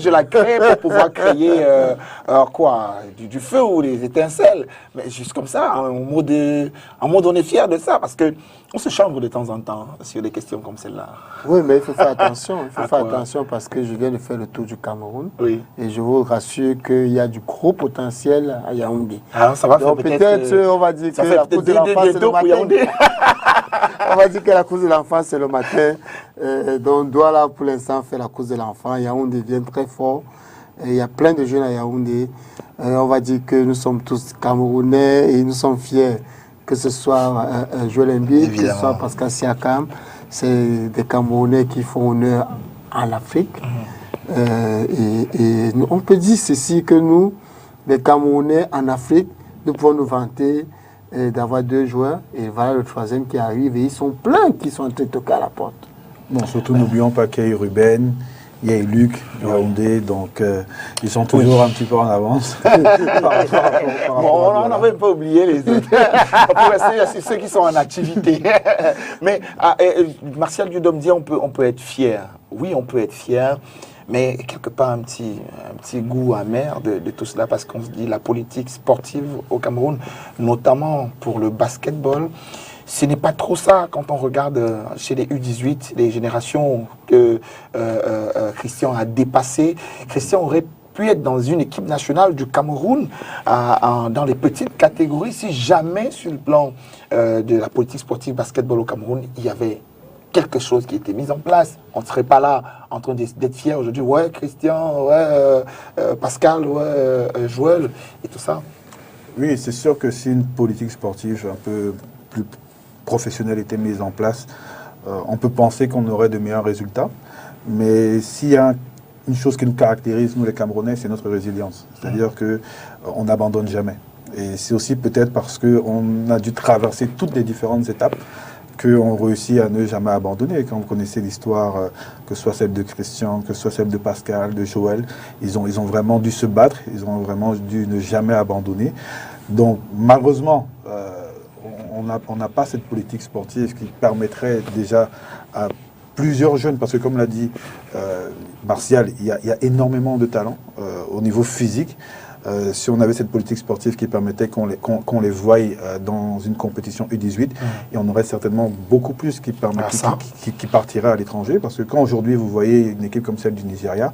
je la crée pour pouvoir créer du feu ou des étincelles. Mais juste comme ça, en mode on est fier de ça, parce que on se chambre de temps en temps sur des questions comme celle-là. Oui, mais il faut faire attention. Il faut faire attention parce que je viens de faire le tour du Cameroun. Oui. Et je vous rassure qu'il y a du gros potentiel à Yaoundé. Alors, ça va donc peut-être on va dire que la cause de l'enfant, c'est le matin. On va dire que la cause de l'enfant, c'est le matin. Donc, Douala, pour l'instant, fait la cause de l'enfant. Yaoundé devient très fort. Et il y a plein de jeunes à Yaoundé. On va dire que nous sommes tous Camerounais et nous sommes fiers. Que ce soit Joel Embiid, que ce soit Pascal Siakam, c'est des Camerounais qui font honneur à l'Afrique. Et on peut dire ceci, que nous, les Camerounais en Afrique, nous pouvons nous vanter d'avoir 2 joueurs. Et voilà le 3e qui arrive. Et ils sont pleins qui sont en train de toquer à la porte. Bon, surtout n'oublions pas qu'il y a eu Ruben, il y a eu Luc, Yaoundé, donc ils sont toujours un petit peu en avance. On n'avait pas oublié les autres. On peut rester ceux qui sont en activité. Mais Martial Dudom dit on peut être fier. Oui, on peut être fier. Mais quelque part un petit goût amer de tout cela, parce qu'on se dit la politique sportive au Cameroun, notamment pour le basketball, ce n'est pas trop ça quand on regarde chez les U18, les générations que Christian a dépassées. Christian aurait pu être dans une équipe nationale du Cameroun dans les petites catégories si jamais sur le plan de la politique sportive basketball au Cameroun, il y avait quelque chose qui était mis en place. On ne serait pas là en train d'être fiers aujourd'hui. Ouais, Christian, ouais, Pascal, ouais, Joël et tout ça. Oui, c'est sûr que si une politique sportive un peu plus professionnelle était mise en place, on peut penser qu'on aurait de meilleurs résultats. Mais s'il y a une chose qui nous caractérise, nous les Camerounais, c'est notre résilience. C'est-à-dire qu'on n'abandonne jamais. Et c'est aussi peut-être parce qu'on a dû traverser toutes les différentes étapes qu'on réussit à ne jamais abandonner. Quand vous connaissez l'histoire, que ce soit celle de Christian, que ce soit celle de Pascal, de Joël, ils ont vraiment dû se battre, ils ont vraiment dû ne jamais abandonner. Donc malheureusement, on n'a pas cette politique sportive qui permettrait déjà à plusieurs jeunes, parce que comme l'a dit Martial, il y a énormément de talent au niveau physique. Si on avait cette politique sportive qui permettait qu'on les voie dans une compétition U18, et on aurait certainement beaucoup plus qui partiraient à l'étranger, parce que quand aujourd'hui vous voyez une équipe comme celle du Nigeria,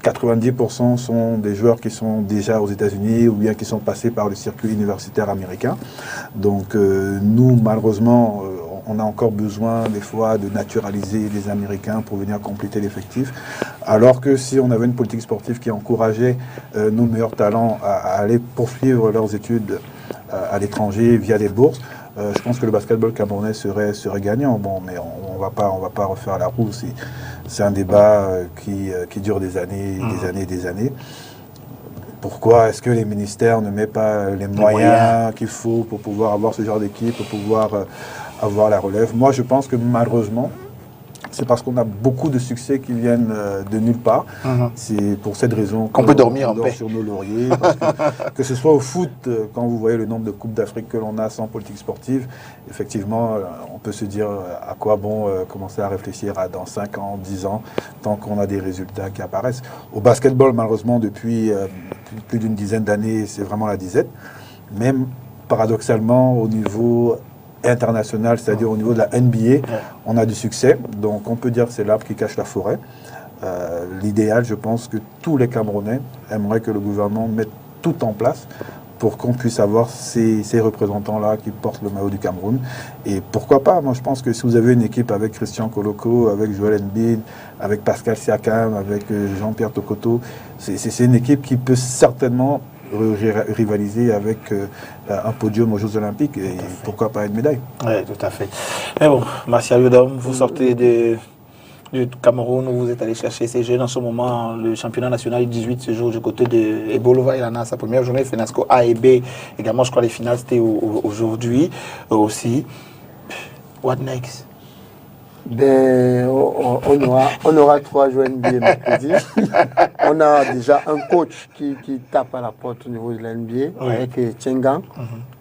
90% sont des joueurs qui sont déjà aux États-Unis ou bien qui sont passés par le circuit universitaire américain. Donc nous, malheureusement, on a encore besoin des fois de naturaliser les Américains pour venir compléter l'effectif. Alors que si on avait une politique sportive qui encourageait nos meilleurs talents à aller poursuivre leurs études à l'étranger via des bourses, je pense que le basketball camerounais serait gagnant. Bon, mais on va pas refaire la roue. C'est un débat qui dure des années, des années. Pourquoi est-ce que les ministères ne mettent pas les moyens qu'il faut pour pouvoir avoir ce genre d'équipe, pour pouvoir avoir la relève? Moi, je pense que malheureusement, c'est parce qu'on a beaucoup de succès qui viennent de nulle part. C'est pour cette raison qu'on peut dormir en paix sur nos lauriers. Parce que ce soit au foot, quand vous voyez le nombre de Coupes d'Afrique que l'on a sans politique sportive, effectivement, on peut se dire à quoi bon commencer à réfléchir à dans 5 ans, 10 ans, tant qu'on a des résultats qui apparaissent. Au basketball, malheureusement, depuis plus d'une dizaine d'années, c'est vraiment la disette. Même paradoxalement, au niveau international, c'est-à-dire au niveau de la NBA, on a du succès. Donc on peut dire que c'est l'arbre qui cache la forêt. L'idéal, je pense que tous les Camerounais aimeraient que le gouvernement mette tout en place pour qu'on puisse avoir ces représentants-là qui portent le maillot du Cameroun. Et pourquoi pas, moi je pense que si vous avez une équipe avec Christian Koloko, avec Joel Embiid, avec Pascal Siakam, avec Jean-Pierre Tokoto, c'est une équipe qui peut certainement rivaliser avec un podium aux Jeux Olympiques et pourquoi pas une médaille. Oui, tout à fait. Mais bon, Martial Yodom, vous sortez du Cameroun où vous êtes allé chercher ces jeunes en ce moment. Le championnat national 18 se joue du côté de Ebolova. Il en a sa première journée. FENASCO A et B. Également, je crois les finales c'était aujourd'hui aussi. What next? Ben, on aura 3 joueurs NBA mercredi. On a déjà un coach qui tape à la porte au niveau de la NBA avec Tchengang.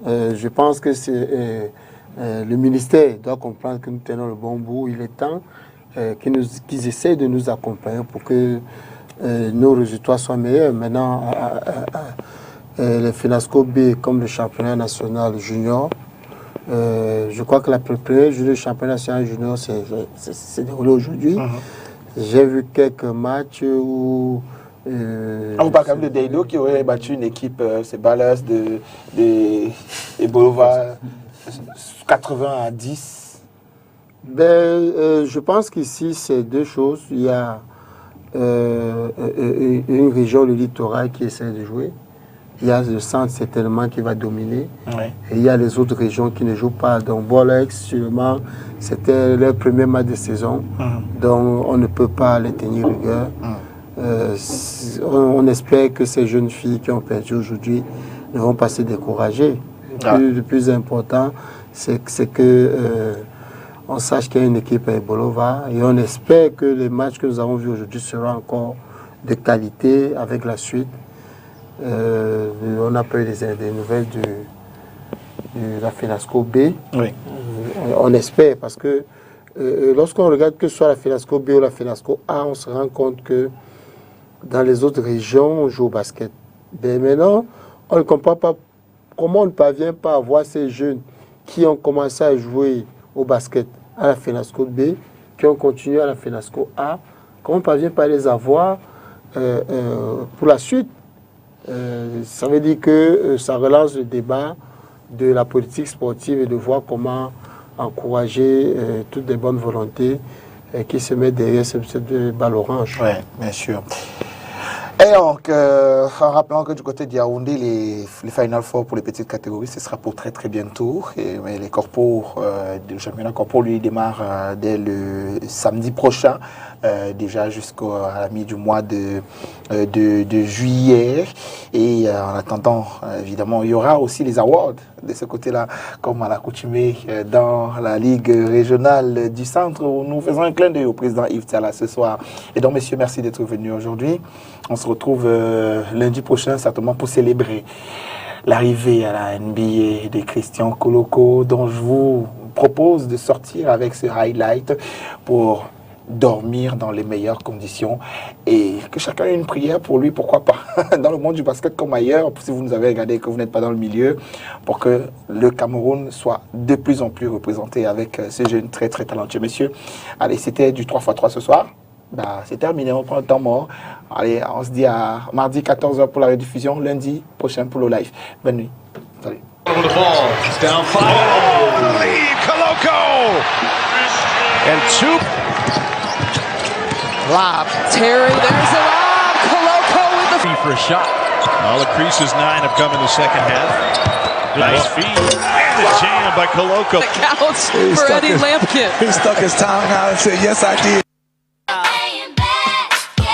Je pense que c'est le ministère doit comprendre que nous tenons le bon bout. Il est temps qu'ils essaient de nous accompagner pour que nos résultats soient meilleurs. Maintenant, le FENASCO B comme le championnat national junior, je crois que la première journée du championnat national junior s'est déroulée aujourd'hui. J'ai vu quelques matchs où... vous parlez quand même de Deido qui aurait battu une équipe, c'est Ballas de Ebolova, 80-10. Je pense qu'ici, c'est deux choses. Il y a une région, le littoral, qui essaie de jouer. Il y a le centre certainement qui va dominer. Et il y a les autres régions qui ne jouent pas. Donc, Bolex, sûrement, c'était leur premier match de saison. Donc, on ne peut pas les tenir rigueur. On espère que ces jeunes filles qui ont perdu aujourd'hui ne vont pas se décourager. Le plus important, c'est que on sache qu'il y a une équipe à Ebolova et on espère que les matchs que nous avons vus aujourd'hui seront encore de qualité avec la suite. On n'a pas eu des nouvelles de la FENASCO B. On espère parce que lorsqu'on regarde que ce soit la FENASCO B ou la FENASCO A, on se rend compte que dans les autres régions, on joue au basket. Mais maintenant, on ne comprend pas comment on ne parvient pas à voir ces jeunes qui ont commencé à jouer au basket à la FENASCO B, qui ont continué à la FENASCO A, comment on ne parvient pas à les avoir pour la suite. Ça veut dire que ça relance le débat de la politique sportive et de voir comment encourager toutes les bonnes volontés qui se mettent derrière cette balle orange. Oui, bien sûr. Et donc, en rappelant que du côté de Yaoundé, les Final Four pour les petites catégories, ce sera pour très très bientôt. Mais les corpos, le championnat corpo, lui, démarre dès le samedi prochain, déjà jusqu'à la mi du mois de juillet. Et en attendant, évidemment, il y aura aussi les awards de ce côté-là, comme à l'accoutumée dans la Ligue régionale du Centre, où nous faisons un clin d'œil au président Yves Tiala ce soir. Et donc, messieurs, merci d'être venus aujourd'hui. On se retrouve lundi prochain, certainement, pour célébrer l'arrivée à la NBA de Christian Koloko, dont je vous propose de sortir avec ce highlight pour dormir dans les meilleures conditions et que chacun ait une prière pour lui, pourquoi pas, dans le monde du basket comme ailleurs, si vous nous avez regardé et que vous n'êtes pas dans le milieu, pour que le Cameroun soit de plus en plus représenté avec ces jeunes très très talentueux. Messieurs, allez, c'était du 3x3 ce soir. C'est terminé, on prend le temps mort. Allez, on se dit à mardi 14h pour la rediffusion, lundi prochain pour le live. Bonne nuit. Salut. And two. Lob. Terry, there's a lob. Koloko with the... For a shot. All the creases 9 have come in the second half. Nice feed. And the jam by Koloko. Counts for Eddie Lampkin. He stuck his tongue out and said, yes, I did.